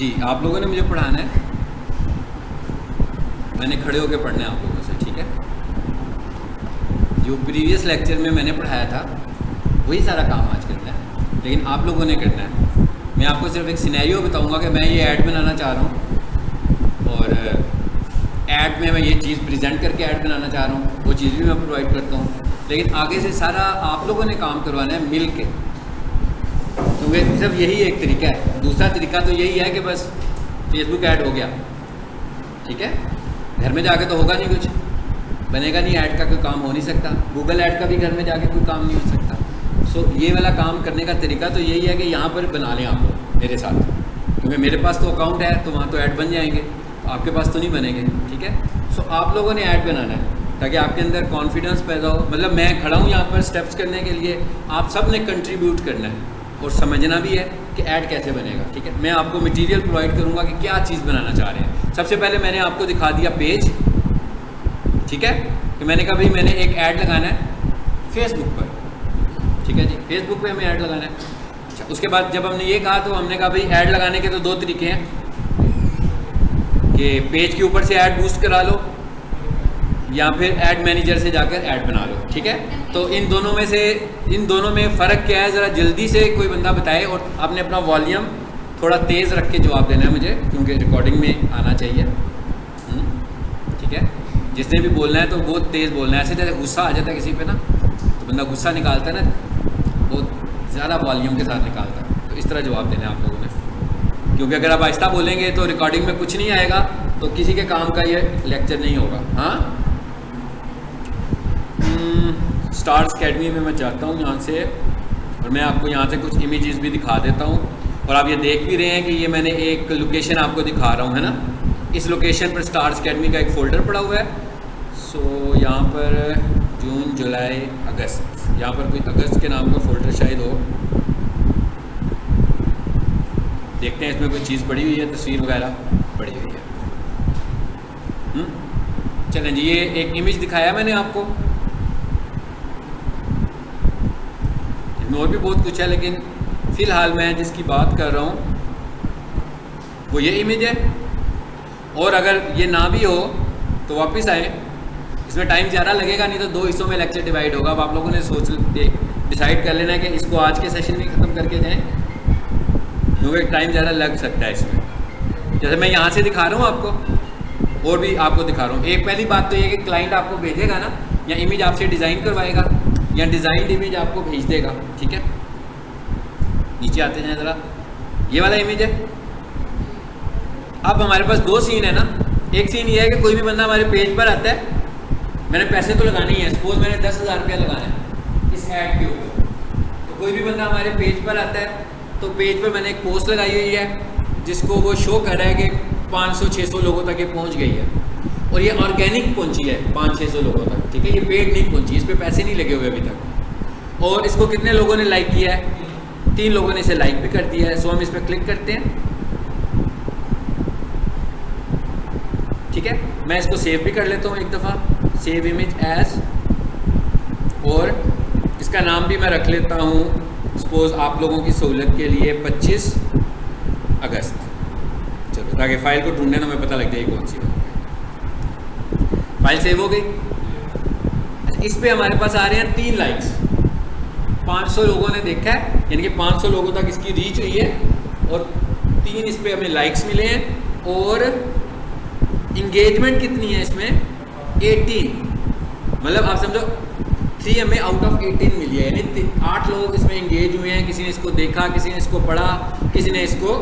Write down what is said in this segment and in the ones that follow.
जी, आप लोगों ने मुझे पढ़ाना है, मैंने खड़े होकर पढ़ना है आप लोगों से, ठीक है। जो प्रीवियस लेक्चर में मैंने पढ़ाया था वही सारा काम आज करना है, लेकिन आप लोगों ने करना है। मैं आपको सिर्फ एक सिनेरियो बताऊंगा कि मैं ये ऐड बनाना चाह रहा हूँ और ऐड में मैं ये चीज़ प्रेजेंट करके ऐड बनाना चाह रहा हूँ, वो चीज़ भी मैं प्रोवाइड करता हूँ, लेकिन आगे से सारा आप लोगों ने काम करवाना है मिल के। तो सिर्फ यही एक तरीका है, दूसरा तरीका तो यही है कि बस फेसबुक ऐड हो गया, ठीक है। घर में जाके तो होगा नहीं, कुछ बनेगा नहीं, ऐड का कोई काम हो नहीं सकता, गूगल ऐड का भी घर में जाके कोई काम नहीं हो सकता। सो ये वाला काम करने का तरीका तो यही है कि यहाँ पर बना लें आप लोग मेरे साथ, क्योंकि मेरे पास तो अकाउंट है तो वहाँ तो ऐड बन जाएंगे, आपके पास तो नहीं बनेंगे, ठीक है। सो आप लोगों ने ऐड बनाना है ताकि आपके अंदर कॉन्फिडेंस पैदा हो। मतलब मैं खड़ा हूँ यहाँ पर स्टेप्स करने के लिए, आप सब ने कंट्रीब्यूट करना है और समझना भी है कि ऐड कैसे बनेगा, ठीक है। मैं आपको मटेरियल प्रोवाइड करूँगा कि क्या चीज़ बनाना चाह रहे हैं। सबसे पहले मैंने आपको दिखा दिया पेज, ठीक है, कि मैंने कहा भाई मैंने एक ऐड लगाना है फेसबुक पर, ठीक है जी, फेसबुक पे हमें ऐड लगाना है। अच्छा, उसके बाद जब हमने ये कहा तो हमने कहा भाई ऐड लगाने के तो दो तरीके हैं कि पेज के ऊपर से ऐड बूस्ट करा लो या फिर ऐड मैनेजर से जाकर ऐड बना लो, ठीक है। तो इन दोनों में फ़र्क क्या है, ज़रा जल्दी से कोई बंदा बताए, और आपने अपना वॉल्यूम थोड़ा तेज़ रख के जवाब देना है मुझे, क्योंकि रिकॉर्डिंग में आना चाहिए, ठीक है। जिसने भी बोलना है तो बहुत तेज़ बोलना है, ऐसे जैसे गुस्सा आ जाता है किसी पे ना, तो बंदा गुस्सा निकालता है ना, बहुत ज़्यादा वॉल्यूम के साथ निकालता है, तो इस तरह जवाब देना है आप लोगों ने, क्योंकि अगर आप आहिस्ता बोलेंगे तो रिकॉर्डिंग में कुछ नहीं आएगा, तो किसी के काम का ये लेक्चर नहीं होगा। हाँ, स्टार्स अकेडमी में मैं चाहता हूँ यहाँ से, और मैं आपको यहाँ से कुछ इमेजेस भी दिखा देता हूँ, और आप ये देख भी रहे हैं कि ये मैंने एक लोकेशन आपको दिखा रहा हूँ, है ना। इस लोकेशन पर स्टार्स अकेडमी का एक फ़ोल्डर पड़ा हुआ है। सो यहाँ पर जून, जुलाई, अगस्त, यहाँ पर कोई अगस्त के नाम का फ़ोल्डर शायद हो, देखते हैं इसमें कोई चीज़ पड़ी हुई है, तस्वीर वगैरह पड़ी हुई है। चलें जी, ये एक इमेज दिखाया मैंने आपको, और भी बहुत कुछ है, लेकिन फ़िलहाल मैं जिसकी बात कर रहा हूँ वो ये इमेज है। और अगर ये ना भी हो तो वापस आए, इसमें टाइम ज़्यादा लगेगा, नहीं तो दो हिस्सों में लेक्चर डिवाइड होगा। अब आप लोगों ने डिसाइड कर लेना है कि इसको आज के सेशन में ख़त्म करके जाएँ, क्योंकि टाइम ज़्यादा लग सकता है इसमें। जैसे मैं यहाँ से दिखा रहा हूँ आपको, और भी आपको दिखा रहा हूँ। एक पहली बात तो ये कि क्लाइंट आपको भेजेगा ना, या इमेज आपसे डिज़ाइन करवाएगा या डिज़ाइंड इमेज आपको भेज देगा, ठीक है। नीचे आते हैं ज़रा, ये वाला इमेज है। अब हमारे पास दो सीन है ना, एक सीन ये है कि कोई भी बंदा हमारे पेज पर आता है, मैंने पैसे तो लगाने ही है, सपोज मैंने 10,000 रुपया लगाना है इस ऐड के ऊपर, तो कोई भी बंदा हमारे पेज पर आता है, तो पेज पर मैंने एक पोस्ट लगाई हुई है जिसको वो शो कर रहा है कि 500-600 लोगों तक ये पहुँच गई है, और ये ऑर्गेनिक पहुंची है 500-600 लोगों तक, ठीक है। ये पेड नहीं पहुंची, इस पर पैसे नहीं लगे हुए अभी तक। और इसको कितने लोगों ने लाइक किया है? 3 लोगों ने इसे लाइक भी कर दिया है। सो हम इस पर क्लिक करते हैं, ठीक है। मैं इसको सेव भी कर लेता हूँ एक दफ़ा, सेव इमेज एज, और इसका नाम भी मैं रख लेता हूँ सपोज आप लोगों की सहूलत के लिए 25 अगस्त, चलो, ताकि फ़ाइल को ढूंढने में हमें पता लग जाए कौन सी है। फाइल सेव हो गई। इस पे हमारे पास आ रहे हैं 3 लाइक्स, 500 लोगों ने देखा है, यानी कि 500 लोगों तक इसकी रीच हुई है, और 3 इस पे हमें लाइक्स मिले हैं, और इंगेजमेंट कितनी है इसमें? 18, मतलब आप समझो 3 हमें आउट ऑफ 18 मिली है, यानी 8 लोग इसमें इंगेज हुए हैं। किसी ने इसको देखा, किसी ने इसको पढ़ा, किसी ने इसको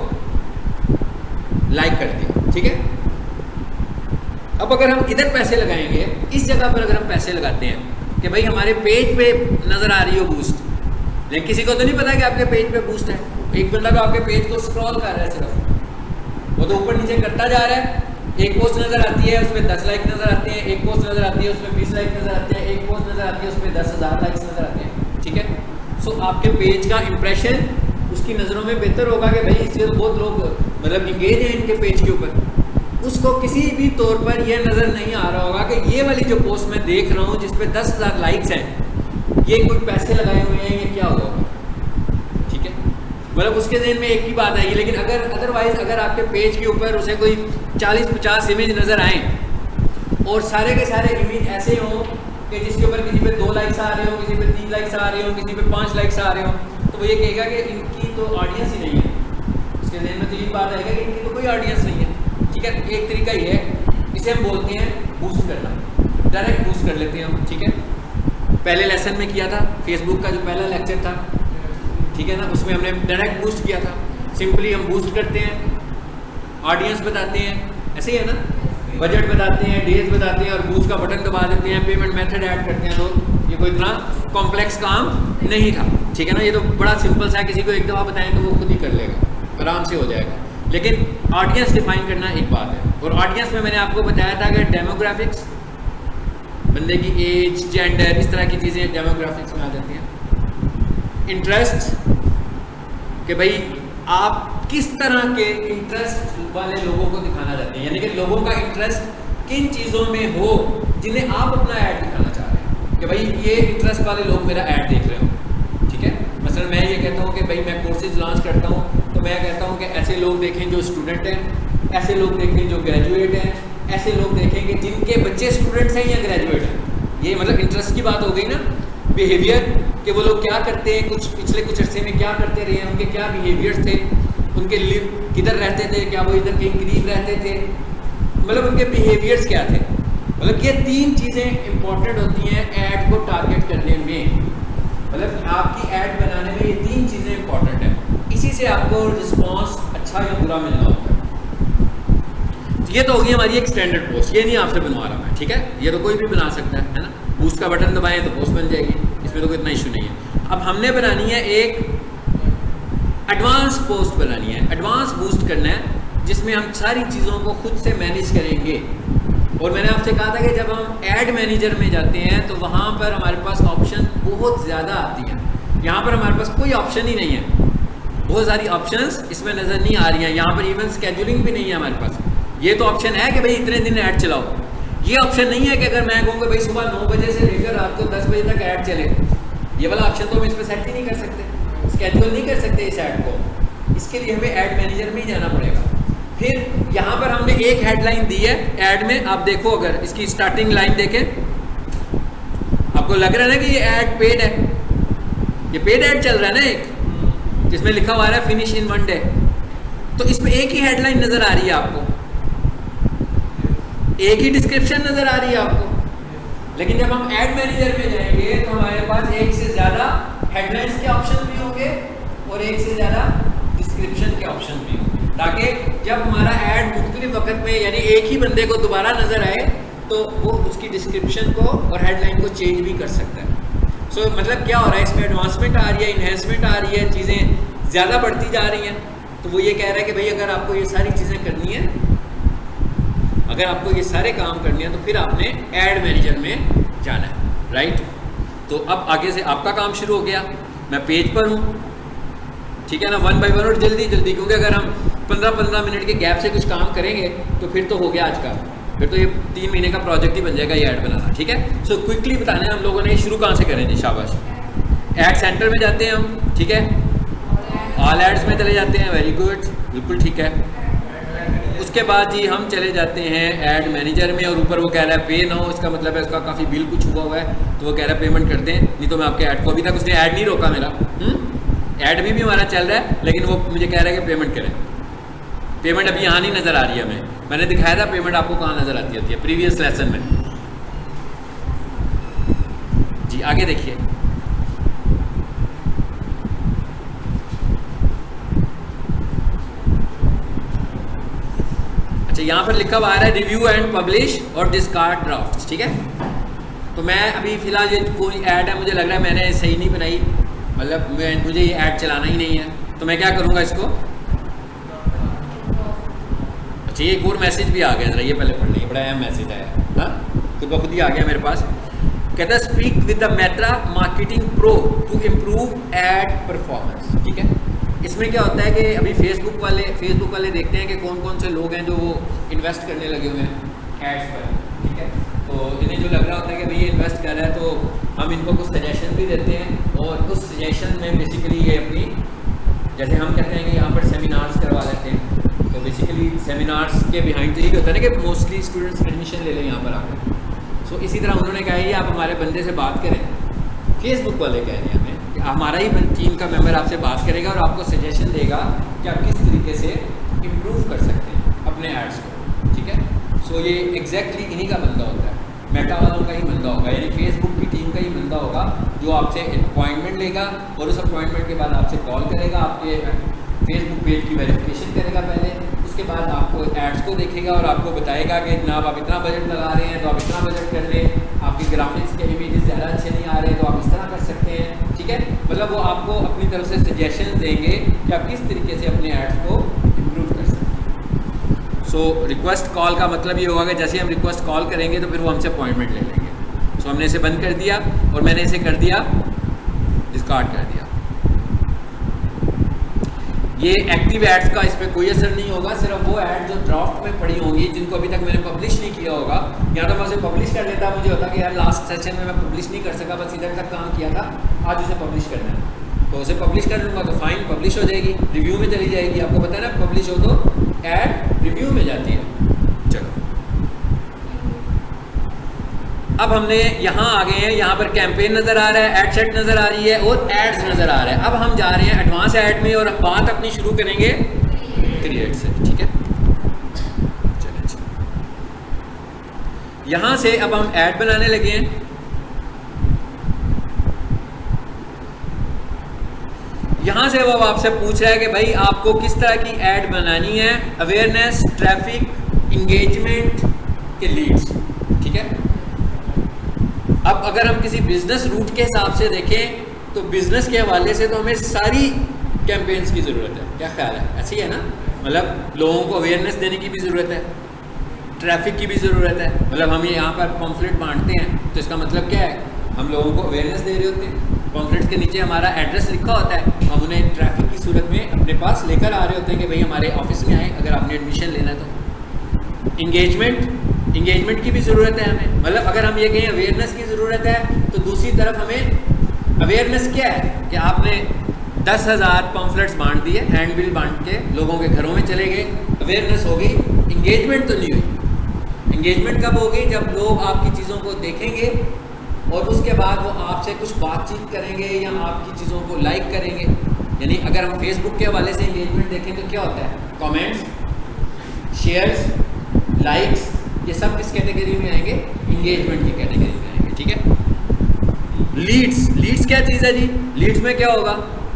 लाइक कर दिया, ठीक है। अब अगर हम इधर पैसे लगाएंगे, इस जगह पर अगर हम पैसे लगाते हैं कि भाई हमारे पेज पे नज़र आ रही हो बूस्ट, लेकिन किसी को तो नहीं पता कि आपके पेज पे बूस्ट है। एक बंदा तो आपके पेज को स्क्रॉल कर रहा है सिर्फ, वो तो ऊपर नीचे करता जा रहा है। एक पोस्ट नज़र आती है उसमें 10 लाइक नज़र आते हैं, एक पोस्ट नज़र आती है उसमें 20 लाइक नज़र आते हैं, एक पोस्ट नज़र आती है उसमें 10,000 लाइक्स नज़र आते हैं, ठीक है। सो आपके पेज का इंप्रेशन उसकी नज़रों में बेहतर होगा कि भाई इससे तो बहुत लोग मतलब इंगेज हैं इनके पेज के ऊपर। उसको किसी भी तौर पर यह नज़र नहीं आ रहा होगा कि ये वाली जो पोस्ट मैं देख रहा हूँ जिस पे 10,000 लाइक्स हैं, ये कोई पैसे लगाए हुए हैं, ये क्या होगा, ठीक है। मतलब उसके ज़हन में एक ही बात आएगी। लेकिन अगर अदरवाइज अगर आपके पेज के ऊपर उसे कोई 40-50 इमेज नज़र आए और सारे के सारे इमेज ऐसे हों कि जिसके ऊपर किसी पे 2 लाइक्स आ रहे हो, किसी पे 3 लाइक्स आ रहे हो, किसी पे 5 लाइक्स आ रहे हो, तो वो ये कहेगा कि इनकी तो ऑडियंस ही नहीं है। उसके ज़हन में तो ये बात आएगा कि इनकी तो कोई ऑडियंस नहीं है। ठीक है, एक तरीका ये है, इसे हम बोलते हैं बूस्ट करना, डायरेक्ट बूस्ट कर लेते हैं हम। ठीक है, पहले लेसन में किया था, फेसबुक का जो पहला लेक्चर था, ठीक है ना, उसमें हमने डायरेक्ट बूस्ट किया था। सिंपली हम बूस्ट करते हैं, ऑडियंस बताते हैं, ऐसे ही है ना, बजट बताते हैं, डेज बताते हैं और बूस्ट का बटन दबा देते हैं, पेमेंट मेथड ऐड करते हैं। तो ये कोई इतना कॉम्प्लेक्स काम नहीं था। ठीक है ना, ये तो बड़ा सिंपल सा है, किसी को एक दफ़ा बताएं तो वो खुद ही कर लेगा, आराम से हो जाएगा। लेकिन ऑडियंस डिफाइन करना एक बात है, और ऑडियंस में मैंने आपको बताया था कि डेमोग्राफिक्स, बंदे की एज, जेंडर, इस तरह की चीज़ें डेमोग्राफिक्स में आ जाती हैं। इंटरेस्ट, कि भाई आप किस तरह के इंटरेस्ट वाले लोगों को दिखाना चाहते हैं, यानी कि लोगों का इंटरेस्ट किन चीज़ों में हो जिन्हें आप अपना ऐड दिखाना चाह रहे हैं, कि भाई ये इंटरेस्ट वाले लोग मेरा ऐड देख रहे हो। ठीक है, मसलन मैं ये कहता हूँ कि भाई मैं कोर्सेज लॉन्च करता हूँ, तो मैं कहता हूँ कि ऐसे लोग देखें जो स्टूडेंट हैं, ऐसे लोग देखें जो ग्रेजुएट हैं, ऐसे लोग देखें कि जिनके बच्चे स्टूडेंट्स हैं या ग्रेजुएट हैं। ये मतलब इंटरेस्ट की बात हो गई ना। बिहेवियर, कि वो लोग क्या करते हैं, कुछ पिछले कुछ अर्से में क्या करते रहे हैं, उनके क्या बिहेवियर्स थे, उनके लिव किधर रहते थे, क्या वो इधर कहीं करीब रहते थे, मतलब उनके बिहेवियर्स क्या थे। मतलब ये 3 चीज़ें इंपॉर्टेंट होती हैं ऐड को टारगेट करने में। मतलब आपकी ऐड बनाने में ये 3 चीज़ें इंपॉर्टेंट हैं, इसी से आपको रिस्पॉन्स अच्छा या बुरा मिलना होता है। ये तो होगी हमारी एक स्टैंडर्ड पोस्ट, ये नहीं आपसे बनवा रहा मैं। ठीक है, ये तो कोई भी बना सकता है ना, बूस्ट का बटन दबाएं तो पोस्ट बन जाएगी, इसमें तो कोई इतना इशू नहीं है। अब हमने बनानी है एक एडवांस पोस्ट बनानी है, एडवांस बूस्ट करना है, जिसमें हम सारी चीज़ों को खुद से मैनेज करेंगे। और मैंने आपसे कहा था कि जब हम ऐड मैनेजर में जाते हैं तो वहाँ पर हमारे पास ऑप्शन बहुत ज़्यादा आती हैं। यहाँ पर हमारे पास कोई ऑप्शन ही नहीं है, बहुत सारी ऑप्शंस इसमें नज़र नहीं आ रही हैं। यहाँ पर इवन स्केड्यूलिंग भी नहीं है हमारे पास। ये तो ऑप्शन है कि भाई इतने दिन ऐड चलाओ, ये ऑप्शन नहीं है कि अगर मैं कहूँगा भाई सुबह 9 बजे से लेकर रात को 10 बजे तक ऐड चले। ये वाला ऑप्शन तो हम इस पर सेट ही नहीं कर सकते, स्केड्यूल नहीं कर सकते इस ऐड को। इसके लिए हमें ऐड मैनेजर में ही जाना पड़ेगा। फिर यहाँ पर हमने एक हेडलाइन दी है ऐड में, आप देखो अगर इसकी स्टार्टिंग लाइन देखें, आपको लग रहा है ना कि ये ऐड पेड है, ये पेड ऐड चल रहा है ना एक, जिसमें लिखा हुआ है फिनिश इन 1 डे। तो इसमें एक ही हेडलाइन नज़र आ रही है आपको, एक ही डिस्क्रिप्शन नज़र आ रही है आपको। लेकिन जब हम ऐड मैनेजर में जाएंगे तो हमारे पास एक से ज़्यादा हेडलाइंस के ऑप्शन भी होंगे और एक से ज़्यादा डिस्क्रिप्शन के ऑप्शन भी होंगे, ताकि जब हमारा ऐड मुख्तलिफ वक्त में यानी एक ही बंदे को दोबारा नज़र आए तो वो उसकी डिस्क्रिप्शन को और हेडलाइन को चेंज भी कर सकता है। सो मतलब क्या हो रहा है, इसमें एडवांसमेंट आ रही है, इन्हेंसमेंट आ रही है, चीज़ें ज़्यादा बढ़ती जा रही हैं। तो वो ये कह रहा है कि भाई अगर आपको ये सारी चीज़ें करनी है, अगर आपको ये सारे काम करने हैं तो फिर आपने ऐड मैनेजर में जाना है, राइट। तो अब आगे से आपका काम शुरू हो गया, मैं पेज पर हूँ, ठीक है ना, 1 बाय 1 और जल्दी जल्दी, क्योंकि अगर हम 15-15 मिनट के गैप से कुछ काम करेंगे तो फिर तो हो गया आज का, फिर तो ये 3 महीने का प्रोजेक्ट ही बन जाएगा ये ऐड बनाना। ठीक है, सो क्विकली बताना है हम लोगों ने शुरू कहाँ से करें जी, शाबाश। ऐड सेंटर में जाते हैं हम, ठीक है, ऑल एड्स में चले जाते हैं, वेरी गुड, बिल्कुल ठीक है। उसके बाद जी हम चले जाते हैं ऐड मैनेजर में, और ऊपर वो कह रहा है पे नाउ, इसका मतलब है इसका काफ़ी बिल कुछ हुआ है, तो वो कह रहा है पेमेंट कर दें, नहीं तो मैं आपके ऐड को, अभी तक उसने ऐड नहीं रोका मेरा, ऐड भी हमारा चल रहा है, लेकिन वो मुझे कह रहा है कि पेमेंट करें। पेमेंट अभी यहाँ नहीं नज़र आ रही है हमें, मैंने दिखाया था पेमेंट आपको कहाँ नज़र आती होती है प्रीवियस लेसन में जी। आगे देखिए, अच्छा यहाँ पर लिखा हुआ आ रहा है रिव्यू एंड पब्लिश और डिस्कार्ड ड्राफ्ट, ठीक है। तो मैं अभी फ़िलहाल ये कोई ऐड है, मुझे लग रहा है मैंने सही नहीं बनाई, मतलब मुझे ये ऐड चलाना ही नहीं है, तो मैं क्या करूँगा इसको, अच्छा ये एक और मैसेज भी आ गया, जरा ये पहले पढ़ लेंगे, बड़ा अहम मैसेज आया, हाँ खुद ब खुद ही आ गया मेरे पास। कहता है speak with the Meta marketing pro to improve ad performance, ठीक है। इसमें क्या होता है कि अभी फेसबुक वाले देखते हैं कि कौन कौन से लोग हैं जो वो इन्वेस्ट करने लगे हुए हैं एड्स पर, ठीक है। तो इन्हें जो लग रहा होता है कि भाई ये इन्वेस्ट कर रहा है, तो हम इनको कुछ सजेशन भी देते हैं, और उस सजेशन में बेसिकली ये अपनी जैसे हम कहते हैं कि यहाँ पर सेमिनार्स करवा लेते हैं, तो बेसिकली सेमिनार्स के बिहाइंड तो यही होता है ना कि मोस्टली स्टूडेंट्स एडमिशन ले लें यहाँ पर आकर। सो इसी तरह उन्होंने कहा है आप हमारे बंदे से बात करें, फेसबुक वाले कह रहे हैं हमें कि हमारा ही टीम का मेंबर आपसे बात करेगा और आपको सजेशन देगा कि आप किस तरीके से इम्प्रूव कर सकते हैं अपने एड्स को, ठीक है। सो ये एग्जैक्टली इन्हीं का बंदा होता है, मेटा वालों का ही बंदा होगा, यानी फेसबुक की टीम का ही बंदा होगा जो आपसे अपॉइंटमेंट लेगा और उस अपॉइंटमेंट के बाद आपसे कॉल करेगा, आपके फेसबुक पेज की वेरिफिकेशन करेगा पहले, उसके बाद आपको एड्स को देखेगा और आपको बताएगा कि जनाब आप इतना बजट लगा रहे हैं तो आप इतना बजट कर लें, आपकी ग्राफिक्स के इमेजेस ज़्यादा अच्छे नहीं आ रहे तो आप इस तरह कर सकते हैं, ठीक है। मतलब वो आपको अपनी तरफ से सजेशन देंगे कि आप किस तरीके से अपने एड्स को इम्प्रूव कर सकते हैं। सो रिक्वेस्ट कॉल का मतलब ये होगा कि जैसे हम रिक्वेस्ट कॉल करेंगे तो फिर वो हमसे अपॉइंटमेंट ले लेंगे। सो हमने इसे बंद कर दिया और मैंने इसे कर दिया डिस्कार्ड कर दिया। ये एक्टिव एड्स का इस पर कोई असर नहीं होगा, सिर्फ वो ऐड जो ड्राफ्ट में पड़ी होंगी जिनको अभी तक मैंने पब्लिश नहीं किया होगा, या तो मैं उसे पब्लिश कर लेता, मुझे होता कि यार लास्ट सेशन में मैं पब्लिश नहीं कर सका, बस इधर तक काम किया था, आज उसे पब्लिश करना है, तो उसे पब्लिश कर लूँगा तो फाइन पब्लिश हो जाएगी, रिव्यू में चली जाएगी। आपको पता है ना पब्लिश हो तो ऐड रिव्यू में जाती है। चलो अब हमने यहाँ आ गए हैं, यहाँ पर कैंपेन नज़र आ रहा है, एड सेट नज़र आ रही है और एड्स नज़र आ रहा है। अब हम जा रहे हैं एडवांस ऐड में और बात अपनी शुरू करेंगे क्रिएट से, ठीक है। चलिए यहाँ से अब हम ऐड बनाने लगे हैं। यहाँ से वो आपसे पूछ रहा है कि भाई आपको किस तरह की ऐड बनानी है, अवेयरनेस, ट्रैफिक, इंगेजमेंट के लीड्स, ठीक है। अब अगर हम किसी बिजनेस रूट के हिसाब से देखें तो बिजनेस के हवाले से तो हमें सारी कैंपेन्स की ज़रूरत है, क्या ख्याल है? ऐसे ही है ना, मतलब लोगों को अवेयरनेस देने की भी ज़रूरत है, ट्रैफिक की भी ज़रूरत है। मतलब हम यहाँ पर पॉम्फलेट बांटते हैं तो इसका मतलब क्या है, हम लोगों को अवेयरनेस दे रहे होते हैं। पॉम्फलेट के नीचे हमारा एड्रेस लिखा होता है, हम उन्हें ट्रैफिक की सूरत में अपने पास लेकर आ रहे होते हैं कि भाई हमारे ऑफिस में आए अगर आपने एडमिशन लेना है तो। इंगेजमेंट की भी ज़रूरत है हमें, मतलब अगर हम ये कहें अवेयरनेस की ज़रूरत है तो दूसरी तरफ हमें अवेयरनेस क्या है कि आपने 10,000 पम्फलेट्स बांट दिए, हैंड बिल बांट के लोगों के घरों में चले गए, अवेयरनेस हो गई, इंगेजमेंट तो नहीं हुई। इंगेजमेंट कब होगी? जब लोग आपकी चीज़ों को देखेंगे और उसके बाद वो आपसे कुछ बातचीत करेंगे या आपकी चीज़ों को लाइक करेंगे। यानी अगर हम फेसबुक के हवाले से इंगेजमेंट देखें तो क्या होता है, कमेंट्स, शेयर्स, लाइक्स, ये सब किस कैटेगरी में आएंगे? इंगेजमेंट की कैटेगरी में आएंगे, ठीक है। लीड्स क्या चीज़ है जी? लीड्स में क्या होगा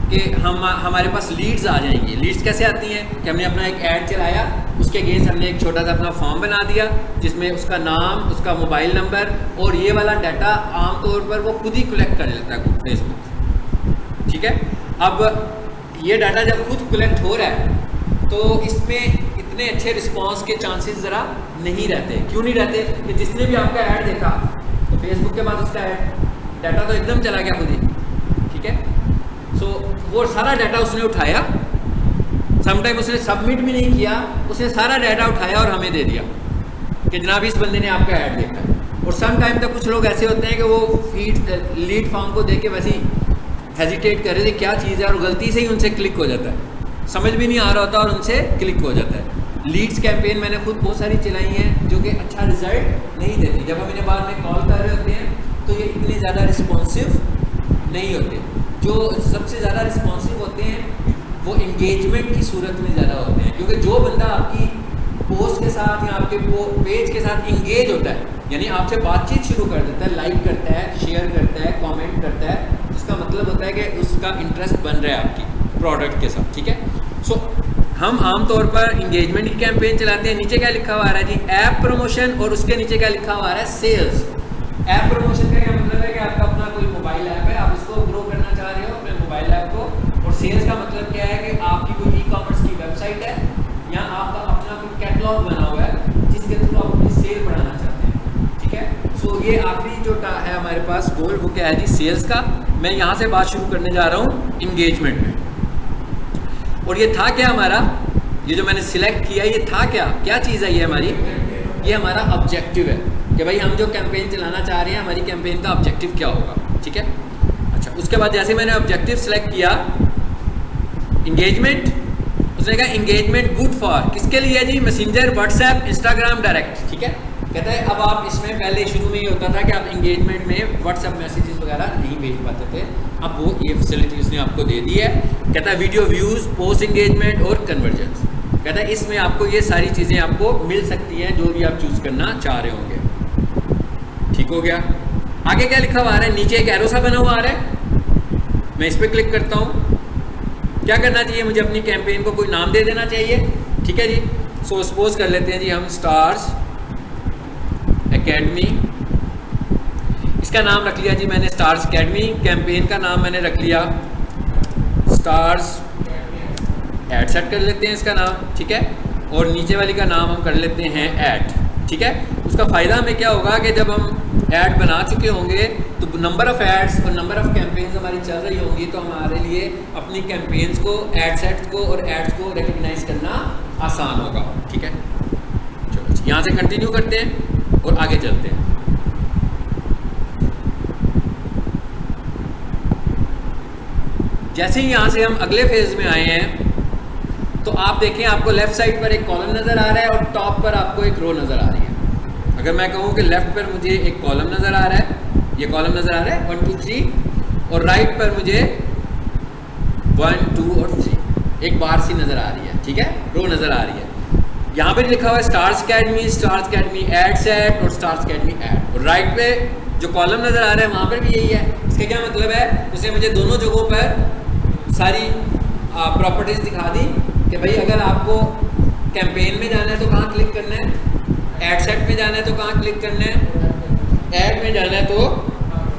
कि हमारे पास लीड्स आ जाएंगी। लीड्स कैसे आती हैं कि हमने अपना एक ऐड चलाया, उसके अगेंस्ट हमने एक छोटा सा अपना फॉर्म बना दिया जिसमें उसका नाम, उसका मोबाइल नंबर और ये वाला डाटा आमतौर पर वो खुद ही कलेक्ट कर लेता है फेसबुक, ठीक है। अब ये डाटा जब खुद कलेक्ट हो रहा है तो इसमें इतने अच्छे रिस्पांस के चांसेस ज़रा नहीं रहते। क्यों नहीं रहते? कि जिसने भी आपका ऐड देखा तो फेसबुक के बाद उसका ऐड डाटा तो एकदम चला गया खुद ही, ठीक है। सो वो सारा डाटा उसने उठाया, समटाइम उसने सबमिट भी नहीं किया, उसने सारा डाटा उठाया और हमें दे दिया कि जनाब इस बंदे ने आपका ऐड देखा है। और सम टाइम तक कुछ लोग ऐसे होते हैं कि वो लीड फॉर्म को देख के वैसे ही हेजिटेट कर रहे थे क्या चीज़ है और गलती से ही उनसे क्लिक हो जाता है, समझ भी नहीं आ रहा होता और उनसे क्लिक हो जाता है। लीड्स कैंपेन मैंने खुद बहुत सारी चलाई हैं जो कि अच्छा रिजल्ट नहीं देती। जब हम इन्हें बाद में कॉल कर रहे होते हैं तो ये इतने ज़्यादा रिस्पॉन्सिव नहीं होते। जो सबसे ज़्यादा रिस्पॉन्सिव होते हैं वो इंगेजमेंट की सूरत में ज़्यादा होते हैं, क्योंकि जो बंदा आपकी पोस्ट के साथ या आपके पेज के साथ इंगेज होता है, यानी आपसे बातचीत शुरू कर देता है, लाइक करता है, शेयर करता है, कमेंट करता है, इसका मतलब होता है कि उसका इंटरेस्ट बन रहा है आपकी प्रोडक्ट के साथ, ठीक है। सो हम आमतौर पर इंगेजमेंट की कैंपेन चलाते हैं। नीचे क्या लिखा हुआ आ रहा है जी? ऐप प्रमोशन, और उसके नीचे क्या लिखा हुआ आ रहा है? सेल्स। ऐप प्रमोशन का क्या मतलब है कि आपका अपना कोई मोबाइल ऐप है, आप उसको ग्रो करना चाह रहे हो अपने मोबाइल ऐप को, और सेल्स का मतलब क्या है कि आपकी कोई ई-कॉमर्स की वेबसाइट है या आपका अपना कोई कैटलॉग बना हुआ है जिसके थ्रू आप अपनी सेल बढ़ाना चाहते हैं, ठीक है। सो ये आखिरी जो है हमारे पास गोल, वो क्या है जी? सेल्स का। मैं यहाँ से बात शुरू करने जा रहा हूँ इंगेजमेंट में। और ये था क्या हमारा, ये जो मैंने सिलेक्ट किया ये था क्या चीज़ है ये हमारी? ये हमारा ऑब्जेक्टिव है कि भाई हम जो कैंपेन चलाना चाह रहे हैं हमारी कैंपेन का ऑब्जेक्टिव क्या होगा, ठीक है। अच्छा, उसके बाद जैसे मैंने ऑब्जेक्टिव सेलेक्ट किया इंगेजमेंट, उसने कहा इंगेजमेंट गुड फॉर किसके लिए जी, मैसेंजर, व्हाट्सएप, इंस्टाग्राम डायरेक्ट। ठीक है, कहता है अब आप इसमें पहले शुरू में ये होता था कि आप इंगेजमेंट में व्हाट्सएप मैसेजेस वगैरह नहीं भेज पाते थे, अब वो ये फैसिलिटी उसने आपको दे दी है। कहता है वीडियो व्यूज़, पोस्ट इंगेजमेंट और कन्वर्जन्स, कहता है इसमें आपको ये सारी चीज़ें आपको मिल सकती हैं जो भी आप चूज़ करना चाह रहे होंगे। ठीक हो गया। आगे क्या लिखा हुआ आ रहा है, नीचे एक एरो सा बना हुआ आ रहा है, मैं इस पर क्लिक करता हूँ। क्या करना चाहिए मुझे, अपनी कैंपेन को कोई नाम दे देना चाहिए। ठीक है जी, सो सपोज कर लेते हैं जी हम स्टार्स एकेडमी, इसका नाम रख लिया जी मैंने स्टार्स एकेडमी। कैंपेन का नाम मैंने रख लिया स्टार्स एड, सेट कर लेते हैं इसका नाम। ठीक है, और नीचे वाली का नाम हम कर लेते हैं ऐड। ठीक है, उसका फ़ायदा हमें क्या होगा कि जब हम ऐड बना चुके होंगे तो नंबर ऑफ़ एड्स और नंबर ऑफ़ कैंपेन्स हमारी चल रही होंगी, तो हमारे लिए अपनी कैंपेन्स को, एड सेट्स को और एड्स को रिकग्नाइज करना आसान होगा। ठीक है, चलो यहाँ से कंटिन्यू करते हैं और आगे चलते हैं। जैसे ही यहाँ से हम अगले फेज में आए हैं तो आप देखें आपको लेफ्ट साइड पर एक कॉलम नज़र आ रहा है और टॉप पर आपको एक रो नज़र आ रही है। अगर मैं कहूँ कि लेफ्ट पर मुझे एक कॉलम नज़र आ रहा है, ये कॉलम नज़र आ रहा है 1 2 3, और राइट पर मुझे 1 2 और 3 एक बार सी नज़र आ रही है। ठीक है, रो नज़र आ रही है। यहाँ पर लिखा हुआ है स्टार्स अकेडमी एड सेट और स्टार्स अकेडमी एड, और राइट पे जो कॉलम नज़र आ रहा है वहाँ पर भी यही है। इसका क्या मतलब है, उसने मुझे दोनों जगहों पर सारी प्रॉपर्टीज़ दिखा दी कि भाई अगर आपको कैंपेन में जाना है तो कहाँ क्लिक करना है, एड सेट में जाना है तो कहाँ क्लिक करना है, ऐड में जाना है तो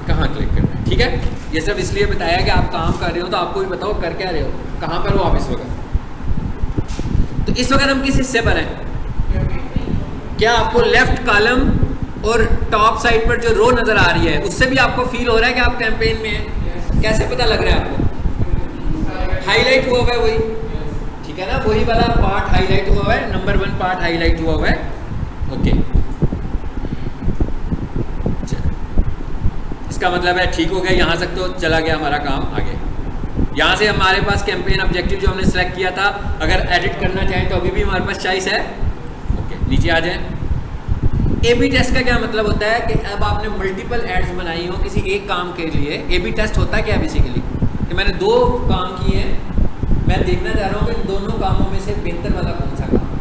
कहाँ क्लिक करना है। ठीक है, ये सब इसलिए बताया कि आप काम कर रहे हो तो आपको भी बताओ कर क्या रहे हो, कहाँ पर हो आप इस वक्त। तो इस वक्त हम किस हिस्से पर हैं, क्या आपको लेफ्ट कॉलम और टॉप साइड पर जो रो नज़र आ रही है उससे भी आपको फील हो रहा है कि आप कैंपेन में हैं? कैसे पता लग रहा है आपको, हाईलाइट हुआ हुआ है वही, ठीक है ना, वही वाला पार्ट हाईलाइट हुआ हुआ है, नंबर 1 पार्ट हाईलाइट हुआ हुआ है। ओके, इसका मतलब है ठीक हो गया, यहाँ तक तो चला गया हमारा काम आगे। यहाँ से हमारे पास कैंपेन ऑब्जेक्टिव जो हमने सेलेक्ट किया था, अगर एडिट करना चाहें तो अभी भी हमारे पास चॉइस है। ओके, नीचे आ जाएं। A/B टेस्ट का क्या मतलब होता है कि अब आपने मल्टीपल एड्स बनाई हो किसी एक काम के लिए। A/B टेस्ट होता है क्या बेसिकली, कि मैंने 2 काम किए हैं, मैं देखना चाह रहा हूँ कि इन दोनों कामों में से बेहतर वाला कौन सा काम है।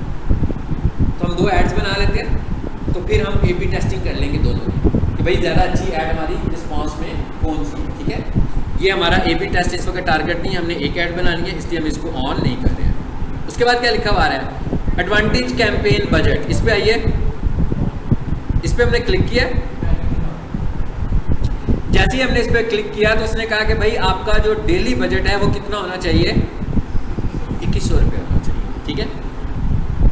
तो हम 2 एड्स बना लेते हैं, तो फिर हम A/B टेस्टिंग कर लेंगे दोनों की कि भाई ज़्यादा अच्छी ऐड हमारी रिस्पॉन्स में कौन सी है। ठीक है, ये हमारा A/B टेस्ट इस वक्त टारगेट नहीं है, हमने एक ऐड बनानी है इसलिए हम इसको ऑन नहीं कर रहे हैं। उसके बाद क्या लिखा हुआ है, एडवांटेज कैंपेन बजट, इस पर आइए, इस पर हमने क्लिक किया। जैसे ही हमने इस पर क्लिक किया तो उसने कहा कि भाई आपका जो डेली बजट है वो कितना होना चाहिए, 2100 रुपये होना चाहिए। ठीक है,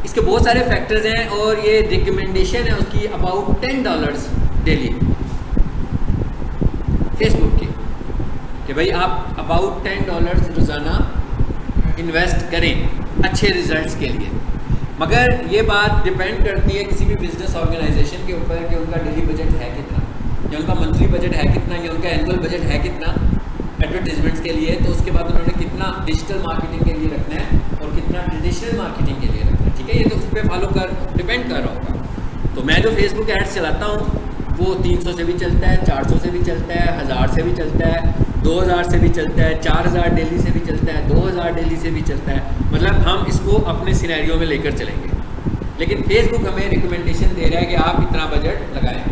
इसके बहुत सारे फैक्टर्स हैं और ये रिकमेंडेशन है उसकी अबाउट $10 डेली फेसबुक की, कि भाई आप अबाउट $10 रोज़ाना इन्वेस्ट करें अच्छे रिजल्ट्स के लिए। मगर ये बात डिपेंड करती है किसी भी बिजनेस ऑर्गेनाइजेशन के ऊपर कि उनका डेली बजट है कितना, या उनका मंथली बजट है कितना, या उनका एनुअल बजट है कितना एडवर्टीजमेंट्स के लिए। तो उसके बाद उन्होंने कितना डिजिटल मार्केटिंग के लिए रखना है और कितना ट्रेडिशनल मार्केटिंग के लिए रखना है। ठीक है, ये तो उस पर फॉलो कर डिपेंड कर रहा होगा। तो मैं जो फेसबुक एड्स चलाता हूँ वो 300 से भी चलता है, 400 से भी चलता है, 1000 से भी चलता है, 2000 से भी चलता है, 4000 डेली से भी चलता है, 2000 डेली से भी चलता है। मतलब हम इसको अपने सिनेरियो में लेकर चलेंगे, लेकिन फेसबुक हमें रिकमेंडेशन दे रहा है कि आप इतना बजट लगाएं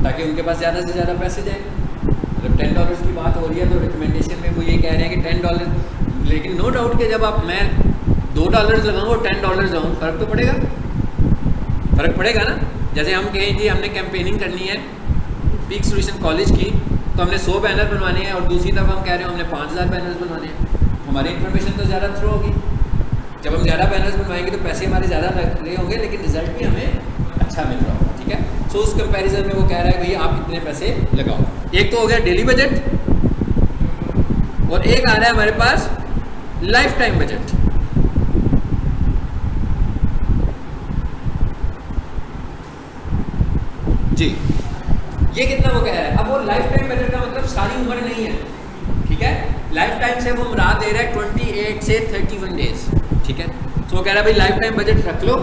ताकि उनके पास ज़्यादा से ज़्यादा पैसे जाएँ। मतलब $10 की बात हो रही है तो रिकमेंडेशन में वो ये कह रहे हैं कि $10, लेकिन नो डाउट कि जब आप मैं $2 लगाऊँ और $10 लगाऊँ, फ़र्क तो पड़ेगा, फ़र्क पड़ेगा ना। जैसे हम कहें जी हमने कैंपेनिंग करनी है पीक सॉल्यूशन कॉलेज की, तो हमने 100 बैनर बनवाने हैं और दूसरी तरफ हम कह रहे हैं हमने 5000 बैनर्स बनवाने हैं, हमारी इन्फॉर्मेशन तो ज़्यादा थ्रो होगी। जब हम ज़्यादा बैनर्स बनवाएंगे तो पैसे हमारे ज़्यादा लग रहे होंगे लेकिन रिजल्ट भी हमें अच्छा मिल रहा होगा। ठीक है, सो उस कंपैरिजन में वो कह रहा है भैया आप इतने पैसे लगाओ। एक तो हो गया डेली बजट और एक आ रहा है हमारे पास लाइफ टाइम बजट। जी, ये कितना वो कह रहा है। अब वो लाइफ टाइम बजट का मतलब सारी उम्र नहीं है, ठीक है, लाइफ टाइम से वो मुराद दे रहा है 28 से 31 डेज, ठीक है। तो वो कह रहा है भाई लाइफ टाइम बजट रख लो,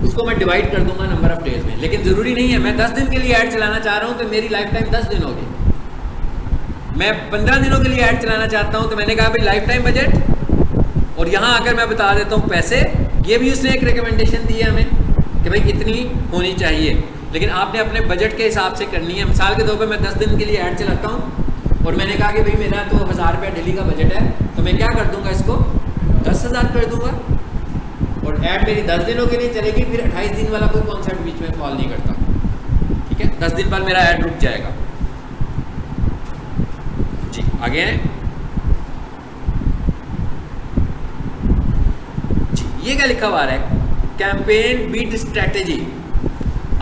उसको मैं डिवाइड कर दूंगा नंबर ऑफ डेज में। लेकिन ज़रूरी नहीं है, मैं 10 दिन के लिए ऐड चलाना चाह रहा हूँ तो मेरी लाइफ टाइम 10 दिन होगी। मैं 15 दिनों के लिए ऐड चलाना चाहता हूँ तो मैंने कहा भाई लाइफ टाइम बजट, और यहाँ आकर मैं बता देता हूँ पैसे। ये भी उसने एक रिकमेंडेशन दी है हमें कि भाई इतनी होनी चाहिए, लेकिन आपने अपने बजट के हिसाब से करनी है। मिसाल के तौर पर मैं 10 दिन के लिए ऐड चलाता हूँ और मैंने कहा कि भाई मेरा तो 1000 रुपया डेली का बजट है, तो मैं क्या कर दूंगा, इसको 10,000 कर दूंगा और ऐड मेरी 10 दिनों के लिए चलेगी। फिर 28 दिन वाला कोई कॉन्सेप्ट बीच में फॉल नहीं करता, ठीक है। 10 दिन बाद मेरा ऐड रुक जाएगा जी। आगे हैं जी, ये क्या लिखा हुआ है, कैंपेन बीट स्ट्रेटेजी।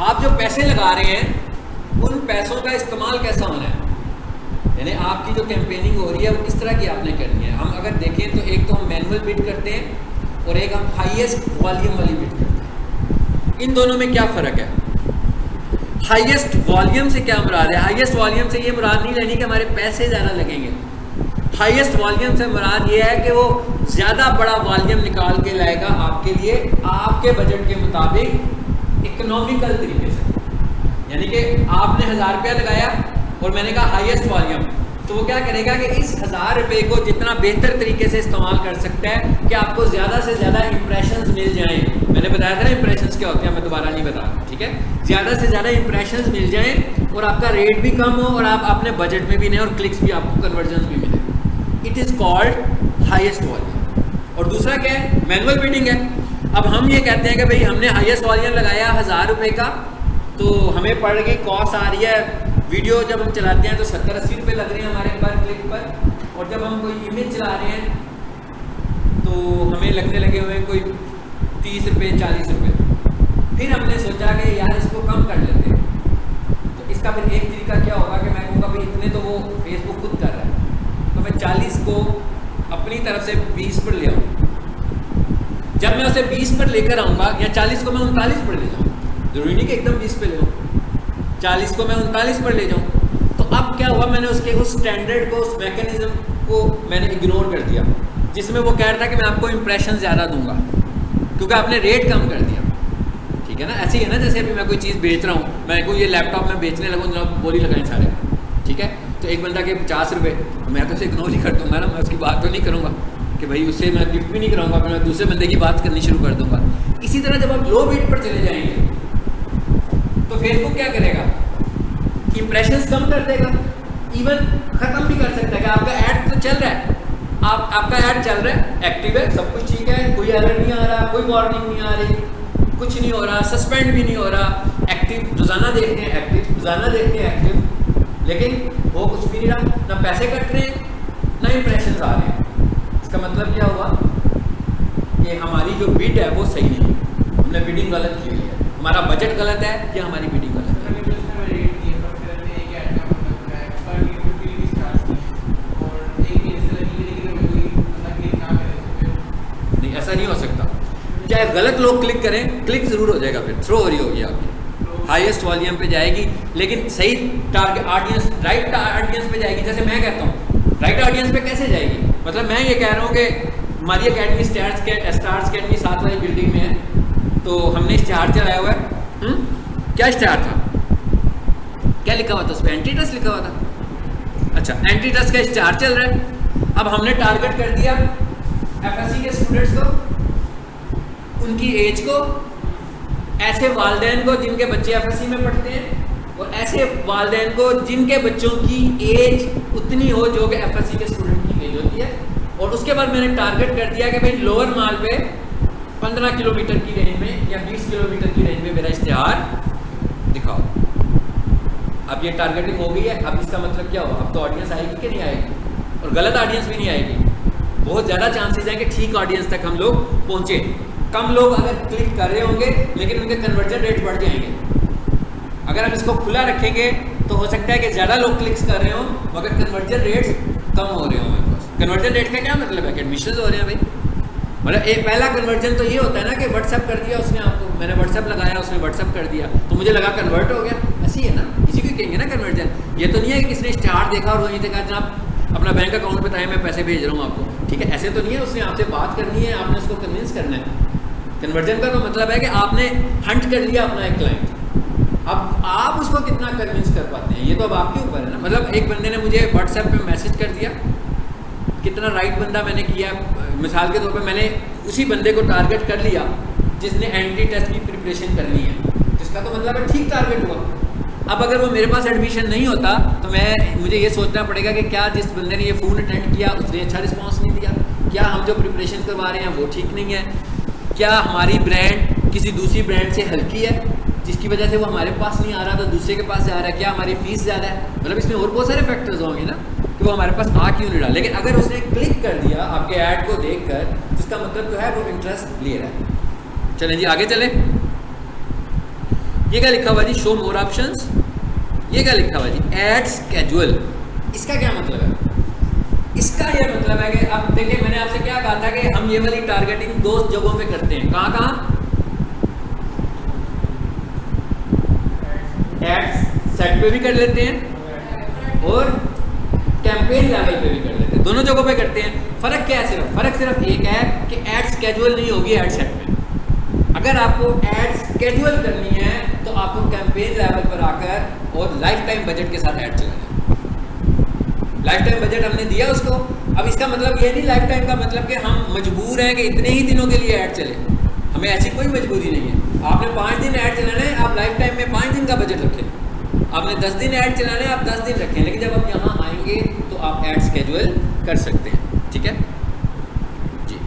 आप जो पैसे लगा रहे हैं उन पैसों का इस्तेमाल कैसा होना है, यानी आपकी जो कैंपेनिंग हो रही है वो किस तरह की आपने करनी है। हम अगर देखें तो एक तो हम मैनुअल बिड करते हैं और एक हम हाईएस्ट वॉल्यूम वाली बिड करते हैं। इन दोनों में क्या फ़र्क है? हाईएस्ट वॉल्यूम से क्या मुराद है? हाईएस्ट वॉल्यूम से ये मुराद नहीं लेनी कि हमारे पैसे ज़्यादा लगेंगे। हाईएस्ट वॉल्यूम से मुराद ये है कि वो ज़्यादा बड़ा वॉल्यूम निकाल के लाएगा आपके लिए, आपके बजट के मुताबिक इकोनॉमिकल तरीके से। यानी कि आपने 1000 रुपया लगाया और मैंने कहा हाईएस्ट वॉल्यूम, तो वो क्या करेगा कि इस 1000 रुपये को जितना बेहतर तरीके से इस्तेमाल कर सकता है कि आपको ज़्यादा से ज़्यादा इंप्रेशंस मिल जाएं। मैंने बताया था ना इंप्रेशंस क्या होते हैं, मैं दोबारा नहीं बता रहा, ठीक है। ज़्यादा से ज़्यादा इंप्रेशंस मिल जाएं और आपका रेट भी कम हो और आप अपने बजट में भी नहीं, और क्लिक्स भी आपको कन्वर्जन भी मिले। It is called highest volume. और दूसरा क्या है? मैनुअल बिडिंग है। अब हम ये कहते हैं कि भाई हमने हाईएस्ट वॉल्यूम लगाया 1000 रुपये का, तो हमें पड़ गई कॉस्ट आ रही है, वीडियो जब हम चलाते हैं तो 70-80 रुपये लग रहे हैं हमारे पर क्लिक पर, और जब हम कोई इमेज चला रहे हैं तो हमें लगने लगे हुए कोई 30 रुपये 40 रुपये। फिर हमने सोचा कि यार इसको कम कर लेते हैं। तो इसका फिर एक तरीका क्या होगा कि मैं कहूँगा भाई इतने तो वो फेसबुक खुद कर रहा है, तो मैं 40 को अपनी तरफ से 20 पर ले आऊँ। जब मैं उसे 20 पर लेकर आऊँगा, या 40 को मैं 39 पर ले जाऊँ, जरूरी नहीं कि एकदम 20 पे ले जाऊँ, 40 को मैं 39 पर ले जाऊँ। तो अब क्या हुआ, मैंने उसके उस स्टैंडर्ड को, उस मैकेनिज्म को मैंने इग्नोर कर दिया जिसमें वो कह रहा था कि मैं आपको इंप्रेशन ज़्यादा दूंगा, क्योंकि आपने रेट कम कर दिया, ठीक है ना। ऐसे ही है ना, जैसे अभी मैं कोई चीज़ बेच रहा हूँ, मैं कोई ये लैपटॉप में बेचने लगूँ, जनाब बोली लगाएं सारे, ठीक है। तो एक बंदा के 50 रुपये, मैं तो उसे इग्नोर ही कर दूंगा ना, मैं उसकी बात तो नहीं करूँगा कि भाई उससे मैं गिफ्ट भी नहीं कराऊंगा, फिर मैं दूसरे बंदे की बात करनी शुरू कर दूंगा। इसी तरह जब आप लो बिड पर चले जाएंगे तो फेसबुक क्या करेगा, इंप्रेशंस कम कर देगा, इवन ख़त्म भी कर सकता है कि आपका ऐड तो चल रहा है, आपका ऐड चल रहा है, एक्टिव है, सब कुछ ठीक है, कोई एरर नहीं आ रहा, कोई वार्निंग नहीं आ रही, कुछ नहीं हो रहा, सस्पेंड भी नहीं हो रहा, एक्टिव रोज़ाना देखते हैं एक्टिव, रोज़ाना देखते हैं एक्टिव, लेकिन वो कुछ भी नहीं रहा, ना पैसे कट रहे हैं ना इंप्रेशंस आ रहे हैं। इसका मतलब क्या हुआ कि हमारी जो बिड है वो सही नहीं है, हमने बिडिंग गलत की हुई है, हमारा बजट गलत है या हमारी बिडिंग गलत है। नहीं, ऐसा नहीं हो सकता। चाहे गलत लोग क्लिक करें, क्लिक ज़रूर हो जाएगा, फिर थ्रो हो रही होगी आपकी, हाईएस्ट वॉल्यूम पे जाएगी, लेकिन सही टारगेट ऑडियंस, राइट ऑडियंस पे जाएगी। जैसे मैं कहता हूँ राइट ऑडियंस पे कैसे जाएगी, मतलब मैं ये कह रहा हूँ कि हमारी अकेडमी स्टार्स अकेडमी 7 वाली बिल्डिंग में है, तो हमने इश्तिहार चलाया हुआ है। क्या इश्तिहार था, क्या लिखा हुआ था उस पर? एंटी ट्रस्ट लिखा हुआ था। अच्छा, एंटी ट्रस्ट का इश्तिहार चल रहा है। अब हमने टारगेट कर दिया एफएससी के स्टूडेंट्स को, उनकी एज को, ऐसे वालिदैन को जिनके बच्चे एफएससी में पढ़ते हैं, और ऐसे वालिदैन को जिनके बच्चों की एज उतनी हो जो कि एफएससी के स्टूडेंट की एज होती है। और उसके बाद मैंने टारगेट कर दिया कि भाई लोअर माल पे 15 किलोमीटर की रेंज में या 20 किलोमीटर की रेंज में मेरा इश्तिहार दिखाओ। अब ये टारगेटिंग हो गई है। अब इसका मतलब क्या हुआ, अब तो ऑडियंस आएगी कि नहीं आएगी, और गलत ऑडियंस भी नहीं आएगी। बहुत ज़्यादा चांसेस हैं कि ठीक ऑडियंस तक हम लोग पहुँचे। कम लोग अगर क्लिक कर रहे होंगे लेकिन उनके कन्वर्जन रेट बढ़ जाएंगे। अगर हम इसको खुला रखेंगे तो हो सकता है कि ज़्यादा लोग क्लिक्स कर रहे हों मगर कन्वर्जन रेट्स कम हो रहे हों हमारे पास। कन्वर्जन रेट का क्या मतलब है कि एडमिशन हो रहे हैं भाई। मतलब एक पहला कन्वर्जन तो ये होता है ना कि व्हाट्सएप कर दिया उसने आपको, मैंने व्हाट्सएप लगाया, उसने व्हाट्सएप कर दिया तो मुझे लगा कन्वर्ट हो गया। ऐसी है ना, इसी को कहेंगे ना कन्वर्जन। ये तो नहीं है कि किसने इश्तिहार देखा और वहीं से कहा जनाब अपना बैंक अकाउंट बताएं, मैं पैसे भेज रहा हूँ आपको, ठीक है। ऐसे तो नहीं है, उसने आपसे बात करनी है, आपने उसको कन्विंस करना है। कन्वर्जन का तो मतलब है कि आपने हंट कर लिया अपना एक क्लाइंट, अब आप उसको कितना कन्विंस कर पाते हैं, ये तो अब आपके ऊपर है ना। मतलब एक बंदे ने मुझे व्हाट्सएप पे मैसेज कर दिया, कितना राइट बंदा मैंने किया, मिसाल के तौर पे मैंने उसी बंदे को टारगेट कर लिया जिसने एंट्री टेस्ट की प्रिपरेशन करनी है, जिसका तो मतलब है ठीक टारगेट हुआ। अब अगर वो मेरे पास एडमिशन नहीं होता तो मुझे ये सोचना पड़ेगा कि क्या जिस बंदे ने ये फ़ोन अटेंड किया उसने अच्छा रिस्पॉन्स नहीं दिया, क्या हम जो प्रिपरेशन करवा रहे हैं वो ठीक नहीं है, क्या हमारी ब्रांड किसी दूसरी ब्रांड से हल्की है जिसकी वजह से वो हमारे पास नहीं आ रहा तो दूसरे के पास जा रहा है, क्या हमारी फ़ीस ज़्यादा है। मतलब इसमें और बहुत सारे फैक्टर्स होंगे ना कि वो हमारे पास आ क्यों नहीं रहा। लेकिन अगर उसने क्लिक कर दिया आपके ऐड को देख कर, जिसका मतलब जो है वो इंटरेस्ट ले रहा है। चलें जी आगे चलें। ये क्या लिखा हुआ जी, शो मोर ऑप्शंस। ये क्या लिखा हुआ जी, ऐड स्केड्यूल। इसका क्या मतलब है? इसका ये मतलब है कि अब देखिए मैंने आपसे क्या कहा था कि हम ये वाली टारगेटिंग 2 जगहों पे करते हैं। कहाँ कहाँ? एड्स सेट पे भी कर लेते हैं और कैंपेन लेवल पे भी कर लेते हैं, दोनों जगहों पे करते हैं। फर्क क्या है? फर्क सिर्फ एक है कि ऐड स्केड्यूल नहीं होगी ऐड सेट में। अगर आपको ऐड स्केड्यूल करनी है तो आपको कैंपेन लेवल पर आकर और लाइफ टाइम बजट के साथ ऐड चलाना है। लाइफ टाइम बजट हमने दिया उसको। अब इसका मतलब ये नहीं लाइफ टाइम का मतलब कि हम मजबूर हैं कि इतने ही दिनों के लिए ऐड चले, हमें ऐसी कोई मजबूरी नहीं है। आपने 5 दिन ऐड चलाना है, आप लाइफ टाइम में 5 दिन का बजट रखें। आपने 10 दिन ऐड चलाना है, आप 10 दिन रखें। लेकिन जब आप यहाँ आएंगे तो आप ऐड स्केड्यूल कर सकते हैं, ठीक है जी।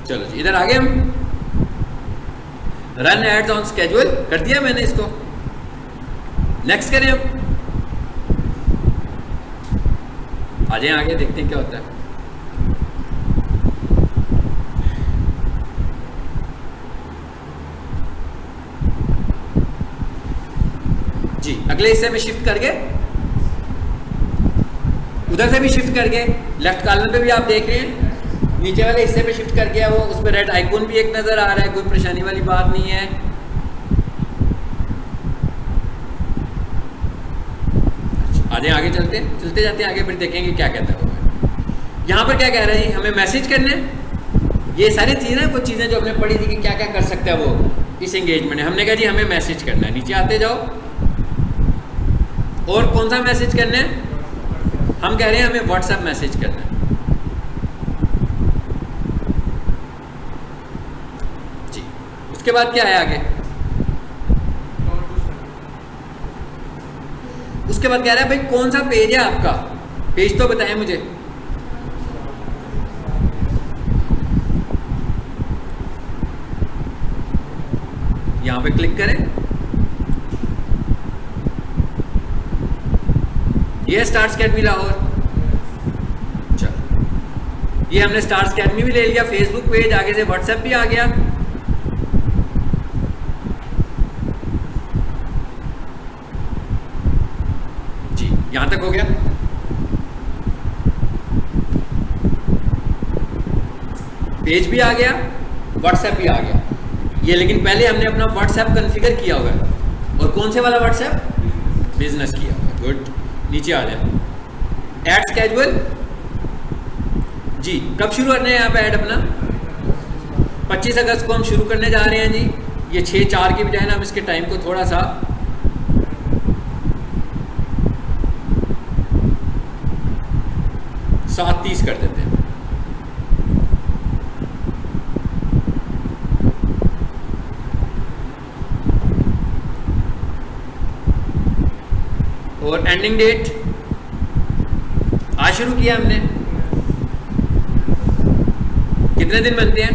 चलो जी इधर आगे हम रन एड्स ऑन स्केड्यूल कर दिया मैंने इसको। नेक्स्ट करें अब, आ जाए आगे देखते हैं क्या होता है। जी अगले हिस्से में शिफ्ट करके, उधर से भी शिफ्ट करके, लेफ्ट कॉर्नर पे भी आप देख रहे हैं, नीचे वाले हिस्से पे शिफ्ट कर गया वो, उस पर रेड आइकॉन भी एक नज़र आ रहा है, कोई परेशानी वाली बात नहीं है। आगे आगे चलते जाते हैं आगे, फिर देखेंगे क्या कहता है वो। यहाँ पर क्या कह रहा है जी, हमें मैसेज करना है। ये सारी चीज़ें ना, कुछ चीज़ें जो हमने पढ़ी थी कि क्या क्या कर सकता है वो इस एंगेजमेंट में। हमने कहा जी हमें मैसेज करना है, नीचे आते जाओ। और कौन सा मैसेज करना है? हम कह रहे हैं हमें व्हाट्सएप मैसेज करना है जी। उसके बाद क्या है आगे? उसके बाद कह रहा है भाई कौन सा पेज है आपका, पेज तो बताएं मुझे। यहां पे क्लिक करें, ये स्टार्स अकेडमी लाहौर। चलो ये हमने स्टार्स अकेडमी भी ले लिया, फेसबुक पेज, आगे से व्हाट्सएप भी आ गया। जी यहां तक हो गया। पेज भी आ गया, व्हाट्सएप भी आ गया ये। लेकिन पहले हमने अपना व्हाट्सएप कॉन्फ़िगर किया हुआ है, और कौन से वाला व्हाट्सएप? बिजनेस किया हुआ है। गुड, नीचे आ जाए। ऐड स्केड्यूल जी, कब शुरू करने हैं आप ऐड अपना? 25 अगस्त को हम शुरू करने जा रहे हैं जी। ये 6-4 की बजाय ना हम इसके टाइम को थोड़ा सा 7:30 कर देते हैं। और एंडिंग डेट आज शुरू किया हमने। कितने दिन बनते हैं?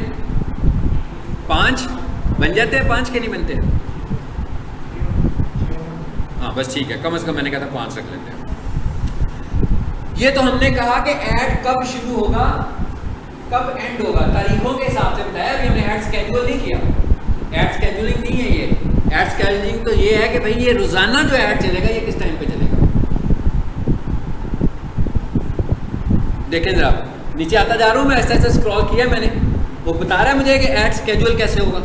5 बन जाते हैं? 5 के नहीं बनते? हाँ बस ठीक है, कम से कम मैंने कहा था 5 रख लेते हैं। ये तो हमने कहा कि ऐड कब शुरू होगा कब एंड होगा, तारीखों के हिसाब से बताया। अभी हमने ऐड स्केड्यूल नहीं किया, ऐड स्केड्यूलिंग नहीं है ये। ऐड स्केड्यूलिंग तो ये है कि भाई ये रोजाना जो ऐड चलेगा ये किस टाइम पे चलेगा। देखें जरा, नीचे आता जा रहा हूँ मैं, ऐसे ऐसे स्क्रॉल किया मैंने, वो बता रहा है मुझे कि ऐड स्केड्यूल कैसे होगा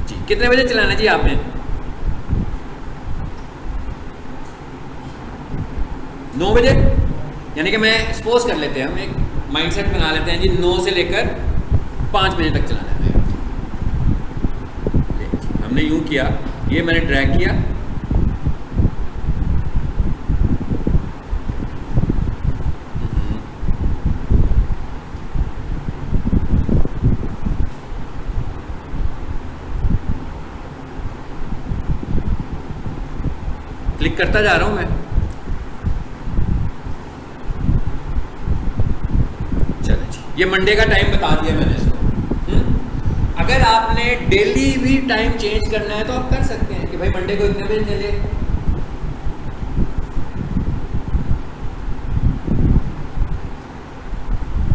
जी। कितने बजे चलाना जी आपने? 9 बजे, यानी कि मैं सपोज कर लेते हैं, हम एक माइंडसेट बना लेते हैं जी 9 से लेकर 5 बजे तक चलाना है। हमने यूं किया, ये मैंने ड्रैग किया, क्लिक करता जा रहा हूं मैं। चलो जी, ये मंडे का टाइम बता दिया मैंने इसको। अगर आपने डेली भी टाइम चेंज करना है तो आप कर सकते हैं कि भाई मंडे को इतने बजे चले।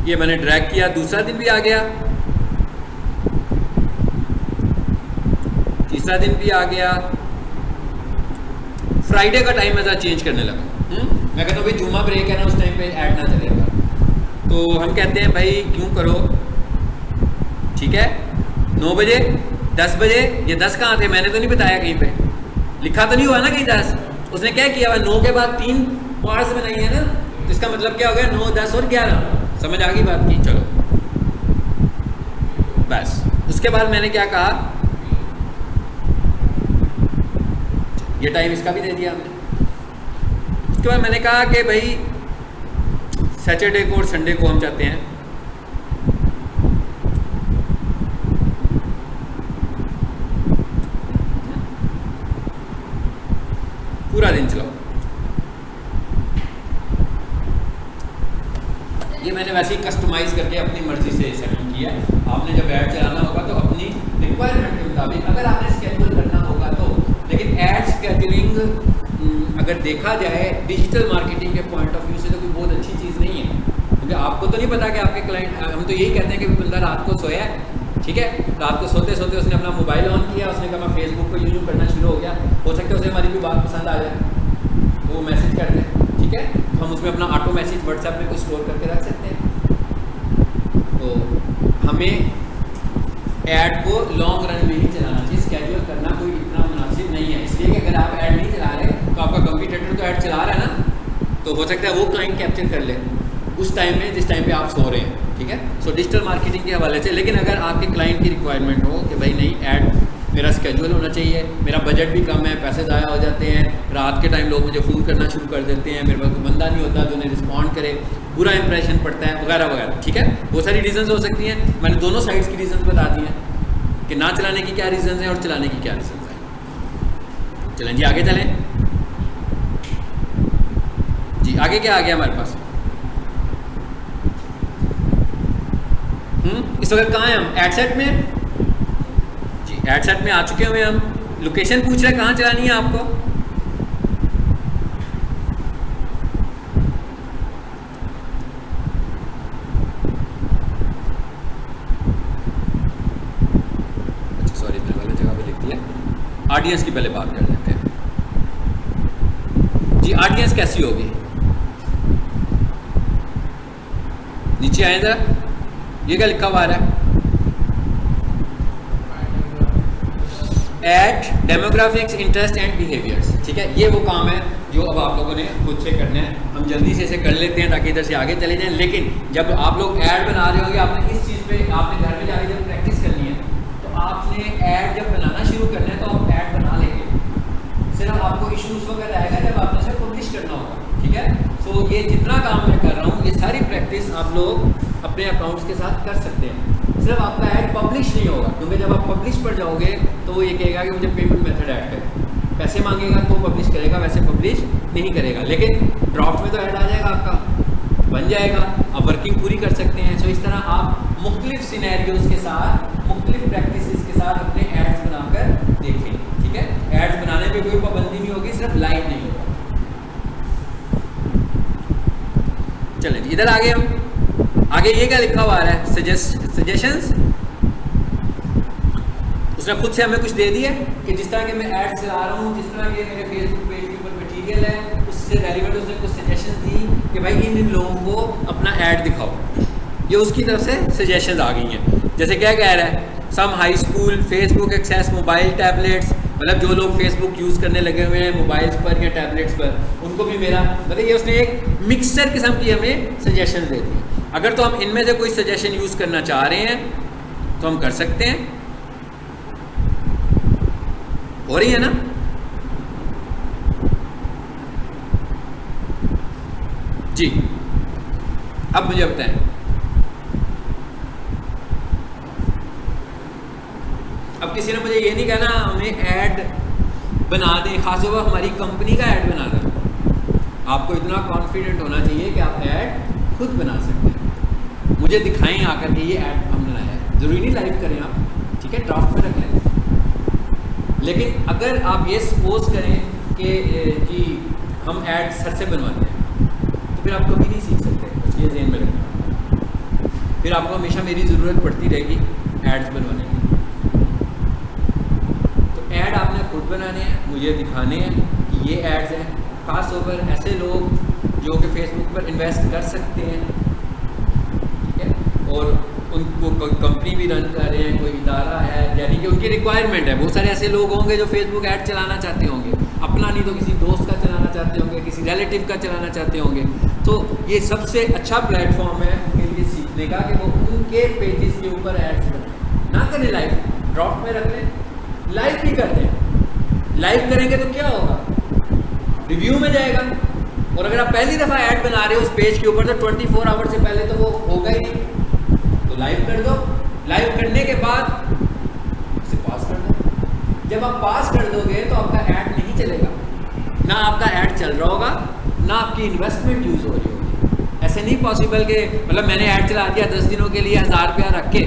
ये मैंने ड्रैग किया, दूसरा दिन भी आ गया, तीसरा दिन भी आ गया, फ्राइडे का टाइम मैं ज़रा चेंज करने लगा। मैं कहता हूँ भाई जुम्मा ब्रेक है ना, उस टाइम पे ऐड ना चलेगा, तो हम कहते हैं भाई क्यों करो, ठीक है 9 बजे, 10 बजे। ये 10 कहाँ थे, मैंने तो नहीं बताया कहीं पे, लिखा तो नहीं हुआ ना कहीं 10। उसने क्या किया हुआ, 9 के बाद 3 पार्ट्स बनाई है ना, तो इसका मतलब क्या हो गया 9, 10 और 11। समझ आ गई बात की? चलो बस, उसके बाद मैंने क्या कहा, ये टाइम इसका भी दे दिया हमने। उसके बाद मैंने कहा कि भाई सैटरडे को और संडे को हम चाहते हैं पूरा दिन चलाओ। ये मैंने वैसे ही कस्टमाइज करके अपनी मर्जी से सेटिंग किया। आपने जब ऐड चलाना होगा तो अपनी रिक्वायरमेंट के मुताबिक, अगर आपने स्केड्यूल करना होगा तो। लेकिन ऐड स्केड्यूलिंग अगर देखा जाए डिजिटल मार्केटिंग के पॉइंट ऑफ व्यू से तो कोई बहुत अच्छी चीज़ नहीं है, क्योंकि आपको तो नहीं पता कि आपके क्लाइंट, हम तो यही कहते हैं कि बंदा रात को सोया है, ठीक है, रात को सोते सोते उसने अपना मोबाइल ऑन किया, उसने कहा मैं फेसबुक को यूज करना शुरू हो गया, हो सकता है उसे हमारी कोई बात पसंद आ जाए, वो मैसेज कर दें, ठीक है, तो हम उसमें अपना ऑटो मैसेज व्हाट्सएप में कुछ स्टोर करके रख सकते हैं। तो हमें ऐड को लॉन्ग रन में ही चलाना चाहिए, स्केड्यूल करना कोई इतना मुनासिब नहीं है। इसलिए कि अगर आप ऐड नहीं चला रहे तो आपका कंपटीटर तो ऐड चला रहा है ना, तो हो सकता है वो क्लाइंट कैप्चर कर ले उस टाइम में जिस टाइम पे आप सो रहे हैं, ठीक है। सो डिजिटल मार्केटिंग के हवाले से, लेकिन अगर आपके क्लाइंट की रिक्वायरमेंट हो कि भाई नहीं ऐड मेरा स्केड्यूल होना चाहिए, मेरा बजट भी कम है, पैसे ज़ाया हो जाते हैं, रात के टाइम लोग मुझे फ़ोन करना शुरू कर देते हैं, मेरे पास कोई बंदा नहीं होता जो उन्हें रिस्पॉन्ड करे, बुरा इंप्रेशन पड़ता है वगैरह वगैरह, ठीक है, बहुत सारी रीज़न्स हो सकती हैं। मैंने दोनों साइड्स की रीज़न्स बता दी हैं कि ना चलाने की क्या रीज़न्स हैं और चलाने की क्या रीज़न्स हैं। चलें जी आगे चलें जी, आगे क्या आ गया हमारे पास? इस वक्त कहाँ हैं हम? एडसेट में जी, एडसेट में आ चुके हुए हम। लोकेशन पूछ रहे हैं कहाँ चलानी है आपको। अच्छा सॉरी, मैंने वाली जगह पे लिख दिया। ऑडियंस की पहले बात कर लेते हैं जी। ऑडियंस कैसी होगी, नीचे आए जरा, ये क्या लिखा हुआ है? At demographics, interest and behaviours, ठीक है। ये वो काम है जो अब आप लोगों ने खुद से करना है। हम जल्दी से इसे कर लेते हैं ताकि इधर से आगे चले जाएं। लेकिन जब आप लोग ऐड बना रहे होंगे, आपने इस चीज़ पे आपने घर में जाके जब प्रैक्टिस करनी है, तो आपने ऐड जब बनाना शुरू करना है तो आप ऐड बना लेंगे। सिर्फ आपको इशू उस वक्त आएगा जब आपने इसे पब्लिश करना होगा, ठीक है। सो ये जितना काम मैं कर रहा हूँ, ये सारी प्रैक्टिस आप लोग अपने अकाउंट्स के साथ कर सकते हैं। सिर्फ आपका ऐड पब्लिश नहीं होगा, क्योंकि जब आप पब्लिश पर जाओगे तो वो ये कहेगा कि मुझे पेमेंट मेथड ऐड करें, पैसे मांगेगा तो पब्लिश करेगा, वैसे पब्लिश नहीं करेगा। लेकिन ड्राफ्ट में तो ऐड आ जाएगा, आपका बन जाएगा, आप वर्किंग पूरी कर सकते हैं। सो इस तरह आप मुख्तलिफ सिनेरियोज के साथ, मुख्तलिफ प्रैक्टिसेस के साथ अपने एड्स बनाकर देखें, ठीक है। एड्स बनाने पर कोई पाबंदी नहीं होगी, सिर्फ लाइव नहीं होगा। चलें जी, इधर आगे हम आगे ये क्या लिखा हुआ है? सजेशंस। उसने खुद से हमें कुछ दे दिया कि जिस तरह के मैं ऐड चला रहा हूँ, जिस तरह के मेरे फेसबुक पेज के ऊपर मटीरियल है, उससे रेलिवेंट इन लोगों को अपना ऐड दिखाओ। ये उसकी तरफ से सजेशंस आ गई हैं। जैसे क्या कह रहा है, some high school Facebook access mobile tablets, मतलब जो लोग फेसबुक यूज़ करने लगे हुए हैं मोबाइल्स पर या टैबलेट्स पर, उनको भी मेरा मतलब ये उसने एक मिक्सचर किस्म की हमें सजेशन दे दी। अगर तो हम इनमें से कोई सजेशन यूज़ करना चाह रहे हैं तो हम कर सकते हैं। हो रही है ना? जी, अब मुझे बताएं, अब किसी ने मुझे ये नहीं कहना हमें ऐड बना दें, खासतौर पर हमारी कंपनी का ऐड बना दें। आपको इतना कॉन्फिडेंट होना चाहिए कि आप ऐड खुद बना सकते हैं। मुझे दिखाएं आकर के ये ऐड हमने बनाया है, ज़रूरी नहीं लाइव करें आप, ठीक है, ड्राफ्ट में रख लें। लेकिन अगर आप ये सपोज करें कि हम ऐड सर से बनवाते हैं तो फिर आप कभी नहीं सीख सकते, इसलिए ज़हन में रखना। फिर आपको हमेशा मेरी ज़रूरत पड़ती रहेगी एड्स बनवाने की। तो ऐड आपने खुद बनाने हैं, मुझे दिखाने हैं कि ये एड्स हैं। ख़ास तौर पर ऐसे लोग जो कि फेसबुक पर इन्वेस्ट कर सकते हैं, ठीक है, और उनको कोई कंपनी भी रन कर रहे हैं, कोई इदारा है, यानी कि उनकी रिक्वायरमेंट है। बहुत सारे ऐसे लोग होंगे जो फेसबुक ऐड चलाना चाहते होंगे, अपना नहीं तो किसी दोस्त का चलाना चाहते होंगे, किसी रिलेटिव का चलाना चाहते होंगे। तो ये सबसे अच्छा प्लेटफॉर्म है उनके लिए सीखने का कि वो उनके पेजेस के ऊपर एड्स करें, ना करें लाइव, ड्रॉप में रख लें। लाइव भी कर दें, लाइव करेंगे तो क्या होगा, रिव्यू में जाएगा। और अगर आप पहली दफ़ा ऐड बना रहे हो उस पेज के ऊपर तो 24 आवर से पहले तो वो होगा ही नहीं। तो लाइव कर दो, लाइव करने के बाद उसे पास कर दो। जब आप पास कर दोगे तो आपका ऐड नहीं चलेगा, ना आपका ऐड चल रहा होगा, ना आपकी इन्वेस्टमेंट यूज़ हो रही होगी। ऐसे नहीं पॉसिबल कि मतलब मैंने ऐड चला दिया 10 दिनों के लिए 1000 रुपया रख के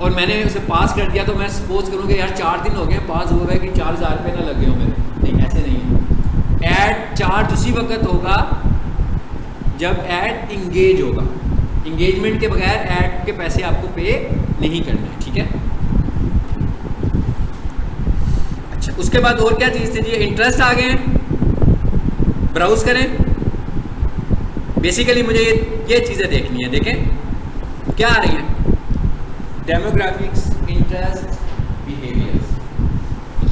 और मैंने उसे पास कर दिया तो मैं सपोज करूँ कि यार 4 दिन हो गए पास हुआ है कि 4000 रुपये ना लगे हो मेरे। नहीं, ऐसे नहीं है। ऐड चार्ज उसी वक्त होगा जब ऐड इंगेज होगा। इंगेजमेंट के बगैर ऐड के पैसे आपको पे नहीं करना है, ठीक है। अच्छा, उसके बाद और क्या चीज़ थी? इंटरेस्ट आ गए हैं, ब्राउज करें। बेसिकली मुझे ये चीज़ें देखनी है। देखें क्या आ रही हैं, डेमोग्राफिक्स, इंटरेस्ट, बिहेवियर्स।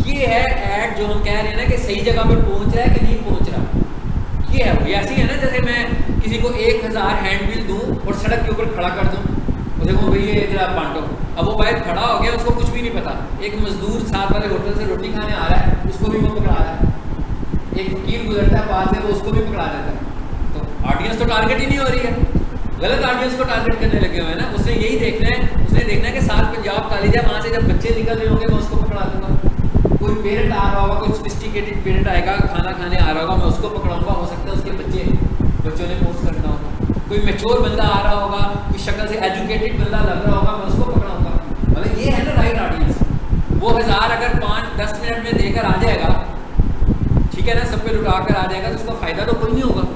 ये है ऐड जो हम कह रहे हैं ना कि सही जगह पर पहुंच रहा है कि नहीं पहुंच रहा। ये है वो, ऐसी है ना जैसे मैं किसी को 1000 हैंड बिल दूँ और सड़क के ऊपर खड़ा कर दूँ, उसे कहूँ भैया इधर आप बांटो। अब वो बाहर खड़ा हो गया, उसको कुछ भी नहीं पता। एक मजदूर साथ वाले होटल से रोटी खाने आ रहा है, उसको भी वो पकड़ा रहा है। एक फकीर गुजरता है पास से, वो उसको भी पकड़ा देता है। तो ऑडियंस तो टारगेट ही नहीं हो रही है, गलत ऑडियंस को टारगेट करने लगे हुए हैं ना। उसने यही देखना है, उसने देखना है कि साथ पंजाब कॉलेज है, वहाँ से जब बच्चे निकल रहे होंगे मैं उसको पकड़ा दूंगा। कोई पेरेंट आ रहा होगा, कोई सोफिस्टिकेटेड पेरेंट आएगा, खाना खाने आ रहा होगा, मैं उसको पकड़ाऊंगा। हो सकता है उसके बच्चों ने पोस्ट करना होगा। कोई मैच्योर बंदा आ रहा होगा, कोई शक्ल से एजुकेटेड बंदा लग रहा होगा, मैं उसको पकड़ाऊंगा। मतलब ये है ना राइट ऑडियंस। वो 1000 अगर 5-10 मिनट में देकर आ जाएगा, ठीक है ना, सब पे लुटा कर आ जाएगा, तो उसका फ़ायदा तो कोई नहीं होगा।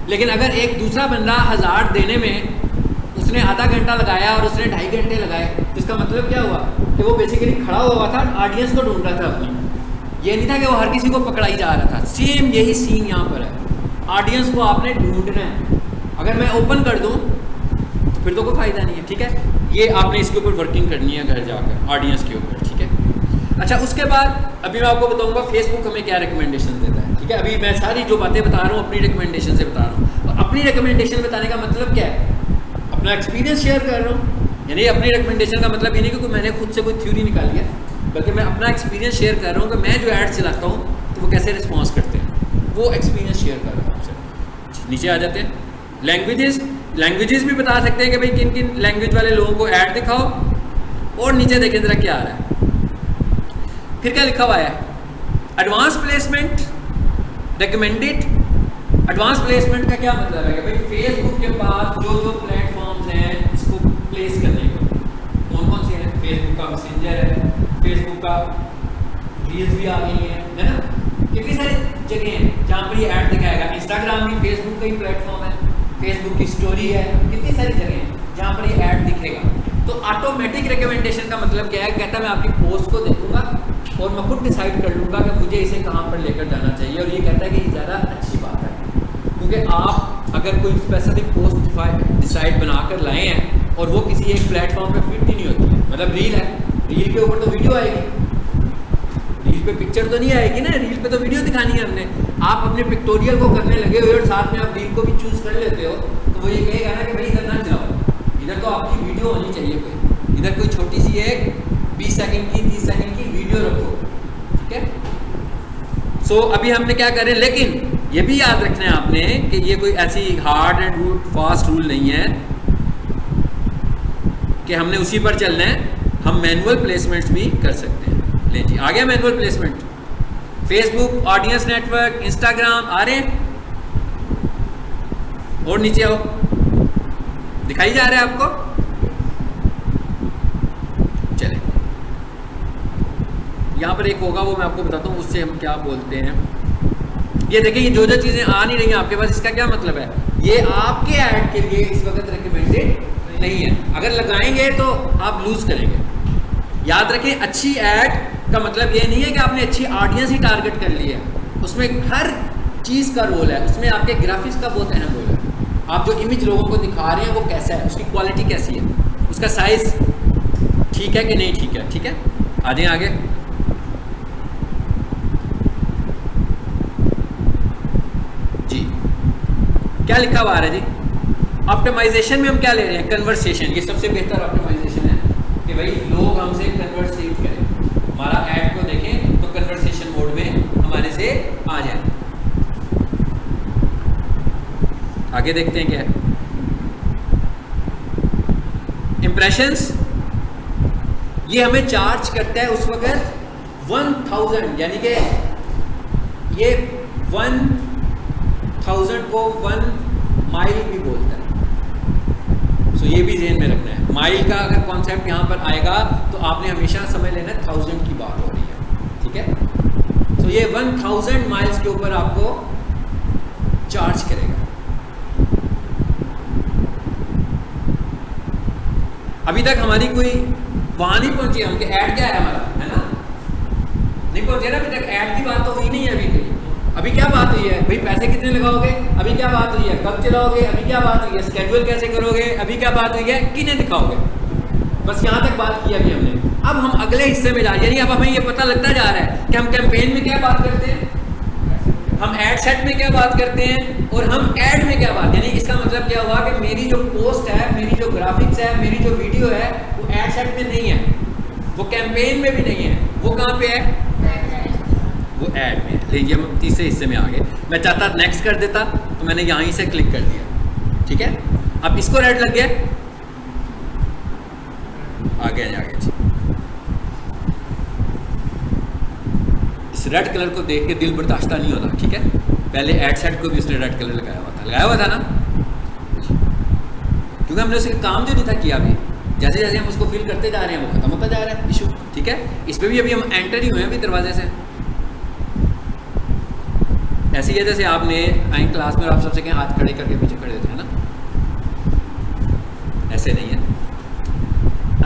लेकिन अगर एक दूसरा बंदा 1000 देने में उसने आधा घंटा लगाया और उसने 2.5 घंटे लगाए, तो इसका मतलब क्या हुआ कि वो बेसिकली खड़ा हुआ था, ऑडियंस को ढूंढ रहा था अपनी। ये नहीं था कि वो हर किसी को पकड़ाई जा रहा था। सेम यही सीन यहाँ पर है, ऑडियंस को आपने ढूंढना है। अगर मैं ओपन कर दूँ तो फिर तो कोई फ़ायदा नहीं है, ठीक है। ये आपने इसके ऊपर वर्किंग करनी है घर जाकर, ऑडियंस के ऊपर, ठीक है। अच्छा, उसके बाद अभी मैं आपको बताऊँगा फेसबुक हमें क्या रिकमेंडेशन देता है, ठीक है। अभी मैं सारी जो बातें बता रहा हूँ अपनी रिकमेंडेशन से बता रहा हूँ। और अपनी रिकमेंडेशन बताने का मतलब क्या है, अपना एक्सपीरियंस शेयर कर रहा हूँ। यानी अपनी रिकमेंडेशन का मतलब ये नहीं कि मैंने खुद से कोई थ्योरी निकाली है, बल्कि मैं अपना एक्सपीरियंस शेयर कर रहा हूँ कि मैं जो ऐड चलाता हूँ तो वो कैसे रिस्पॉन्स करते हैं, वो एक्सपीरियंस शेयर कर रहा हूँ आपसे। नीचे आ जाते हैं, लैंग्वेजेस भी बता सकते हैं कि भाई किन किन लैंग्वेज वाले लोगों को ऐड दिखाओ। और नीचे देखें जरा क्या आ रहा है, फिर क्या लिखा हुआ है, advance placement recommended. Advance placement का क्या मतलब है कि भाई फेसबुक के पास जो जो प्लेटफॉर्म्स हैं इसको प्लेस करने को, कौन कौन से हैं। फेसबुक का मैसेंजर है, फेसबुक का रील्स भी आ गई है ना, कितनी सारी जगह हैं जहाँ पर ये ऐड दिखाएगा। इंस्टाग्राम भी फेसबुक का ही प्लेटफॉर्म है, फेसबुक की स्टोरी है, कितनी सारी जगह हैं जहाँ पर ये ऐड दिखेगा। तो ऑटोमेटिक रिकमेंडेशन का मतलब क्या है, कहता है मैं आपकी पोस्ट को देखूंगा और मैं खुद डिसाइड कर लूँगा कि मुझे इसे कहाँ पर लेकर जाना चाहिए। और ये कहता है कि ये ज़्यादा अच्छी बात है, क्योंकि क्योंकि आप अगर कोई स्पेसिफिक पोस्ट डिसाइड बनाकर लाए हैं और वो किसी एक प्लेटफॉर्म पे फिट ही नहीं होती है, मतलब रील है, रील के ऊपर तो वीडियो आएगी, रील पे पिक्चर तो नहीं आएगी ना, रील पे तो वीडियो दिखानी है हमने। आप अपने पिक्टोरियल को करने लगे हो और साथ में आप रील को भी चूज कर लेते हो, तो वो ये कहेगा ना कि भाई इधर ना जाओ, इधर तो आपकी वीडियो होनी चाहिए, कोई इधर कोई छोटी सी एक 20 सेकंड की 30 सेकंड की वीडियो रखो, ठीक है। सो अभी हमने क्या करें, लेकिन ये भी याद रखना है आपने कि ये कोई ऐसी हार्ड एंड फास्ट रूल नहीं है कि हमने उसी पर चलना है, हम मैनुअल प्लेसमेंट्स भी कर सकते हैं। ले जी, आ गया manual placement. Facebook, audience network, Instagram आ रहे हैं, और नीचे आओ, दिखाई जा रहा है आपको, चले यहाँ पर एक होगा, वो मैं आपको बताता हूँ उससे हम क्या बोलते हैं। ये देखिए, ये जो जो चीज़ें आ नहीं रही हैं आपके पास, इसका क्या मतलब है, ये आपके ऐड के लिए इस वक्त रिकमेंडेड नहीं है। अगर लगाएंगे तो आप लूज करेंगे। याद रखें, अच्छी ऐड का मतलब ये नहीं है कि आपने अच्छी ऑडियंस ही टारगेट कर ली है, उसमें हर चीज़ का रोल है, उसमें आपके ग्राफिक्स का बहुत अहम रोल है। आप जो इमेज लोगों को दिखा रहे हैं वो कैसा है, उसकी क्वालिटी कैसी है, उसका साइज ठीक है कि नहीं ठीक है, ठीक है। आ जाएं आगे। जी, क्या लिखा हुआ है जी, ऑप्टिमाइजेशन में हम क्या ले रहे हैं, कन्वर्सेशन। ये सबसे बेहतर ऑप्टिमाइजेशन है कि भाई लोग हमसे कन्वर्सेट करें, हमारा ऐड को देखें तो कन्वर्सेशन मोड में हमारे से आ जाए। आगे देखते हैं क्या है, इम्प्रेशंस। ये हमें चार्ज करता है उस वक्त 1000, यानी कि ये 1000 को 1 माइल भी बोलता है। सो ये भी ध्यान में रखना है, माइल का अगर कॉन्सेप्ट यहाँ पर आएगा तो आपने हमेशा समझ लेना 1000 की बात हो रही है, ठीक है। सो ये 1000 माइल्स के ऊपर आपको चार्ज करेगा। अभी तक हमारी कोई वहां नहीं पहुंची, हमके ऐड क्या है हमारा, है ना, नहीं पहुंचे ना अभी तक, ऐड की बात तो हुई नहीं है अभी कोई। अभी क्या बात हुई है भाई, पैसे कितने लगाओगे, अभी क्या बात हुई है, कब चलाओगे, अभी क्या बात हुई है, स्केड्यूल कैसे करोगे, अभी क्या बात हुई है, किन्हें दिखाओगे, बस यहाँ तक बात की अभी हमने। अब हम अगले हिस्से में जा, यानी अब हमें ये पता लगता जा रहा है कि हम कैंपेन में क्या बात करते हैं, हम एड सेट में क्या बात करते हैं, और हम ऐड में क्या बात, यानी इसका मतलब क्या हुआ कि मेरी जो पोस्ट है, मेरी जो ग्राफिक्स है, मेरी जो वीडियो है, वो एड सेट में नहीं है, वो कैंपेन में भी नहीं है, वो कहाँ पे है, वो ऐड में। लेकिन हम तीसरे हिस्से में आ गए। मैं चाहता नेक्स्ट कर देता तो मैंने यहीं से क्लिक कर दिया, ठीक है। अब इसको रेड लग गया, आगे आगे जी। इस रेड कलर को देख के दिल बर्दाश्ता नहीं होता, ठीक है। पहले एड सेट को भी उसने रेड कलर लगाया हुआ था ना, क्योंकि हमने उसके काम जो नहीं था किया। अभी जैसे जैसे हम उसको फिल करते जा रहे हैं वो खत्म होता जा रहा है इशू, ठीक है। इस पर भी अभी हम एंटर ही हुए हैं अभी दरवाजे से। ऐसे ही है जैसे आपने आई क्लास में आप सबसे कहें हाथ खड़े करके पीछे खड़े होते हैं ना, ऐसे नहीं है।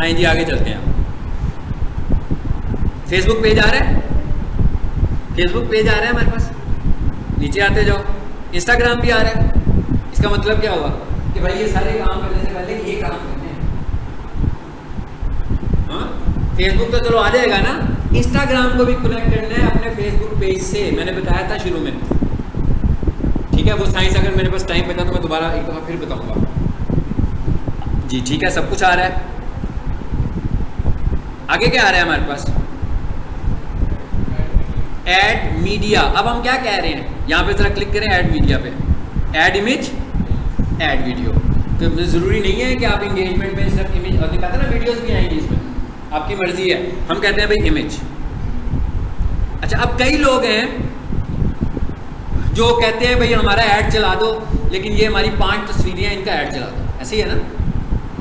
आए जी आगे चलते हैं। फेसबुक पेज आ रहा है, फेसबुक पेज आ रहा है हमारे पास, नीचे आते जाओ। इंस्टाग्राम भी आ रहा है। इसका मतलब क्या हुआ कि भाई ये सारे काम करने से पहले ये काम करने हैं। हाँ, फेसबुक तो चलो आ जाएगा ना, इंस्टाग्राम को भी कनेक्ट करना है अपने फेसबुक पेज से। मैंने बताया था शुरू में, ठीक है। वो साइंस अगर मेरे पास टाइम बचा तो मैं दोबारा एक दफ़ा फिर बताऊंगा जी, ठीक है। सब कुछ आ रहा है। आगे क्या आ रहा है हमारे पास, ऐड मीडिया। अब हम क्या कह रहे हैं, यहाँ पे जरा क्लिक करें ऐड मीडिया पे, ऐड इमेज, ऐड वीडियो। तो ज़रूरी नहीं है कि आप इंगेजमेंट में सिर्फ इमेज, और दिखाते ना वीडियोस भी आएंगी इसमें, आपकी मर्जी है। हम कहते हैं भाई इमेज। अच्छा, अब कई लोग हैं जो कहते हैं भाई हमारा ऐड चला दो, लेकिन ये हमारी 5 तस्वीरें हैं, इनका ऐड चला दो। ऐसे ही है ना,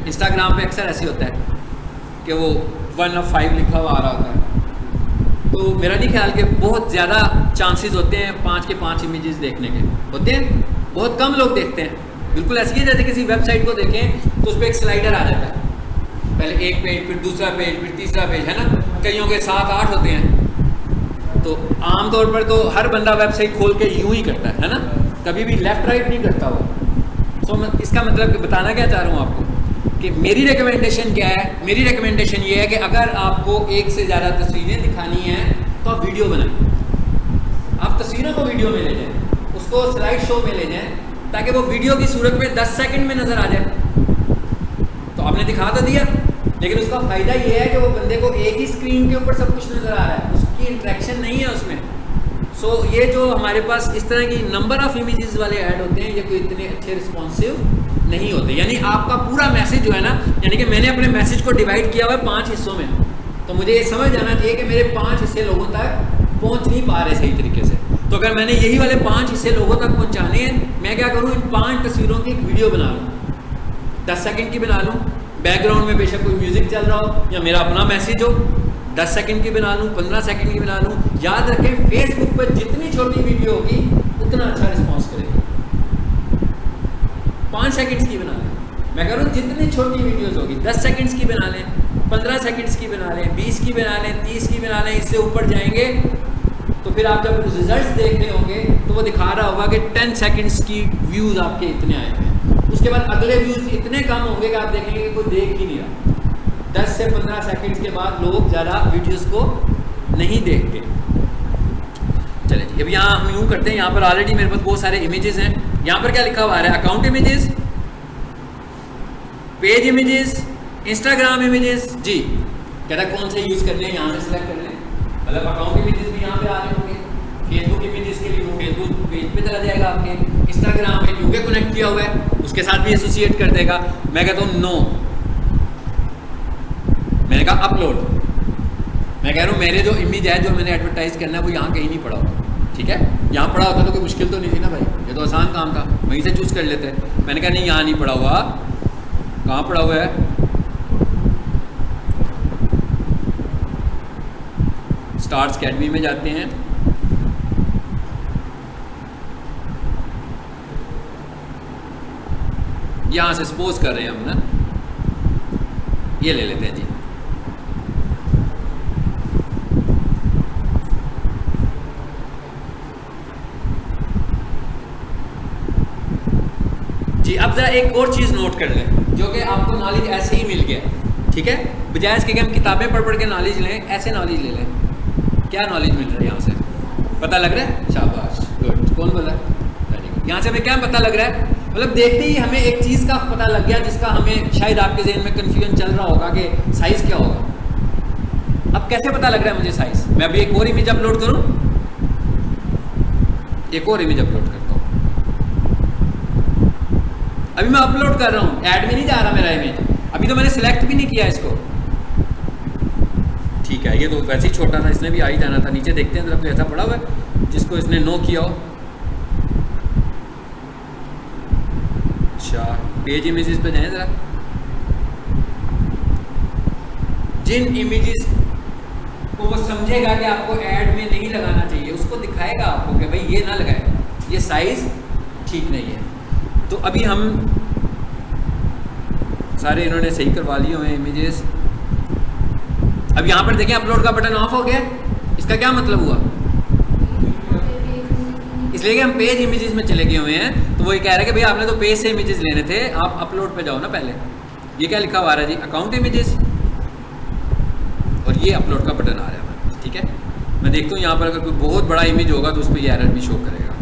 इंस्टाग्राम पे अक्सर ऐसे होता है कि वो 1 of 5 लिखा हुआ आ रहा होता है। तो मेरा नहीं ख्याल कि बहुत ज़्यादा चांसेस होते हैं 5 के 5 इमेजेस देखने के, होते हैं, बहुत कम लोग देखते हैं। बिल्कुल ऐसे ही जैसे किसी वेबसाइट को देखें तो उस पर एक स्लाइडर आ जाता है, पहले एक पेज, फिर दूसरा पेज, फिर तीसरा पेज, है ना। कईयों के 7-8 होते हैं। तो आमतौर पर तो हर बंदा वेबसाइट खोल के यूं ही करता है ना। कभी भी लेफ्ट राइट नहीं करता वो। सो इसका मतलब कि बताना क्या चाह रहा हूँ आपको कि मेरी रिकमेंडेशन क्या है। मेरी रिकमेंडेशन ये है कि अगर आपको एक से ज़्यादा तस्वीरें दिखानी हैं तो आप वीडियो बनाएं। आप तस्वीरों को वीडियो में ले जाएं, उसको स्लाइड शो में ले जाएं, ताकि वो वीडियो की सूरत में 10 सेकंड में नज़र आ जाए। तो आपने दिखा तो दिया, लेकिन उसका फ़ायदा ये है कि वो बंदे को एक ही स्क्रीन के ऊपर सब कुछ नज़र आ रहा है, उसकी इंट्रैक्शन नहीं है उसमें। सो ये जो हमारे पास इस तरह की नंबर ऑफ़ इमेजेस वाले ऐड होते हैं, ये कोई इतने अच्छे रिस्पॉन्सिव नहीं होते। यानी आपका पूरा मैसेज जो है ना, यानी कि मैंने अपने मैसेज को डिवाइड किया हुआ है 5 हिस्सों में, तो मुझे ये समझ आना चाहिए कि मेरे 5 हिस्से लोगों तक पहुँच नहीं पा रहे सही तरीके से। तो अगर मैंने यही वाले 5 हिस्से लोगों तक पहुँचाने हैं, मैं क्या करूँ, इन 5 तस्वीरों की एक वीडियो बना लूँ, 10 सेकंड की बना लूँ, बैकग्राउंड में बेशक कोई म्यूज़िक चल रहा हो या मेरा अपना मैसेज हो, 10 सेकंड की बना लूँ, 15 सेकंड की बना लूँ। याद रखें, फेसबुक पर जितनी छोटी वीडियो होगी उतना अच्छा रिस्पॉन्स करेगी। 5 सेकंड्स की बना लें, मैं कह रहा हूँ जितनी छोटी वीडियोज़ होगी, 10 सेकंड्स की बना लें, 15 सेकंड्स की बना लें, 20 की बना लें, 30 की बना लें। इससे ऊपर जाएंगे तो फिर आप जब रिजल्ट्स देख रहे होंगे तो वो दिखा रहा होगा कि 10 सेकंड्स की व्यूज़ आपके इतने आए हैं। उसके बाद अगले व्यूज़ इतने कम होंगे कि आप देखेंगे कि कोई देख ही नहीं रहा। 10 से 15 सेकंड्स के बाद लोग ज़्यादा वीडियोस को नहीं देखते। चलिए जी, अब यहाँ हम यूँ करते हैं, यहाँ पर ऑलरेडी मेरे पास बहुत सारे इमेजेस हैं। यहाँ पर क्या लिखा हुआ है, account images, page images, Instagram images. जी कहता है कौन से यूज़ करने हैं, यहाँ से सिलेक्ट करने हैं। मतलब अकाउंट इमेजेस भी यहाँ पे आ रहे होंगे, फेसबुक इमेजेस के लिए वो फेसबुक पेज पे चला जाएगा आपके, इंस्टाग्राम में क्योंकि कनेक्ट किया हुआ है उसके साथ भी एसोसिएट कर देगा। मैं कहता हूँ नो, मैंने कहा अपलोड। मैं कह रहा हूँ मेरे जो इमेज है जो मैंने एडवर्टाइज करना है वो यहाँ कहीं नहीं पड़ा होगा, ठीक है। यहाँ पड़ा होता तो कोई मुश्किल तो नहीं थी ना भाई, ये तो आसान काम था, वहीं से चूज़ कर लेते। मैंने कहा नहीं, यहाँ नहीं पड़ा हुआ। कहाँ पड़ा हुआ है, स्टार्स अकेडमी में जाते हैं, यहाँ से सपोज कर रहे हैं हम ना, ये ले लेते हैं जी। जी अब ज़रा एक और चीज़ नोट कर लें, जो कि आपको नॉलेज ऐसे ही मिल गया, ठीक है। बजाय इसके कि हम किताबें पढ़ के नॉलेज लें, ऐसे नॉलेज ले लें। क्या नॉलेज मिल रहा है यहाँ से, पता लग रहा है? शाबाश, गुड। कौन बोला? Very good. यहाँ से हमें क्या पता लग रहा है, मतलब देखते ही हमें एक चीज़ का पता लग गया जिसका हमें शायद आपके जहन में कन्फ्यूजन चल रहा होगा कि साइज़ क्या होगा। अब कैसे पता लग रहा है मुझे साइज़? मैं अभी एक और इमेज अपलोड करूँ, एक और इमेज अपलोड करता हूँ। अभी मैं अपलोड कर रहा हूँ, ऐड में नहीं जा रहा मेरा इमेज, अभी तो मैंने सिलेक्ट भी नहीं किया इसको, ठीक है। ये तो वैसे ही छोटा था, इसने भी आ ही जाना था। नीचे देखते हैं जरा कोई ऐसा पड़ा हुआ है जिसको इसने नो किया हो। अच्छा, पेज इमेजेस पे जाएं जरा। जिन इमेजेस को वो समझेगा कि आपको ऐड में नहीं लगाना चाहिए, उसको दिखाएगा आपको कि भाई ये ना लगाए, ये साइज ठीक नहीं है। तो अभी हम सारे इन्होंने सही करवा लिए हुए इमेजेस। अब यहाँ पर देखें अपलोड का बटन ऑफ हो गया, इसका क्या मतलब हुआ? इसलिए कि हम पेज इमेजेस में चले गए हुए हैं, तो वो ये कह रहा है कि भाई आपने तो पेज से इमेजेस लेने थे, आप अपलोड पे जाओ ना पहले। ये क्या लिखा हुआ है जी, अकाउंट इमेजेस, और ये अपलोड का बटन आ रहा है, ठीक है। मैं देखता हूँ यहाँ पर अगर कोई बहुत बड़ा इमेज होगा तो उस पर ये एरर भी शो करेगा।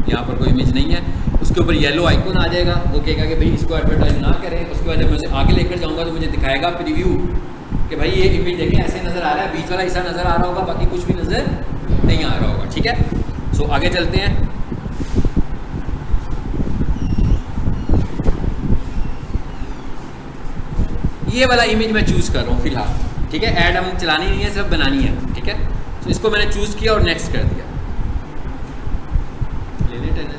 यहाँ पर कोई इमेज नहीं है, उसके ऊपर येलो आइकन आ जाएगा, वो कहेगा कि भाई इसको एडवर्टाइज ना करें। उसके बाद जब मैं उसे आगे लेकर जाऊँगा तो मुझे दिखाएगा प्रीव्यू कि भाई ये इमेज देखें ऐसे नज़र आ रहा है, बीच वाला हिस्सा नज़र आ रहा होगा, बाकी कुछ भी नज़र नहीं आ रहा होगा, ठीक है। सो आगे चलते हैं। ये वाला इमेज मैं चूज़ कर रहा हूँ फिलहाल, ठीक है। ऐड हम चलानी नहीं है, सिर्फ बनानी है, ठीक है। तो इसको मैंने चूज़ किया और नेक्स्ट कर दिया। ले लेते हैं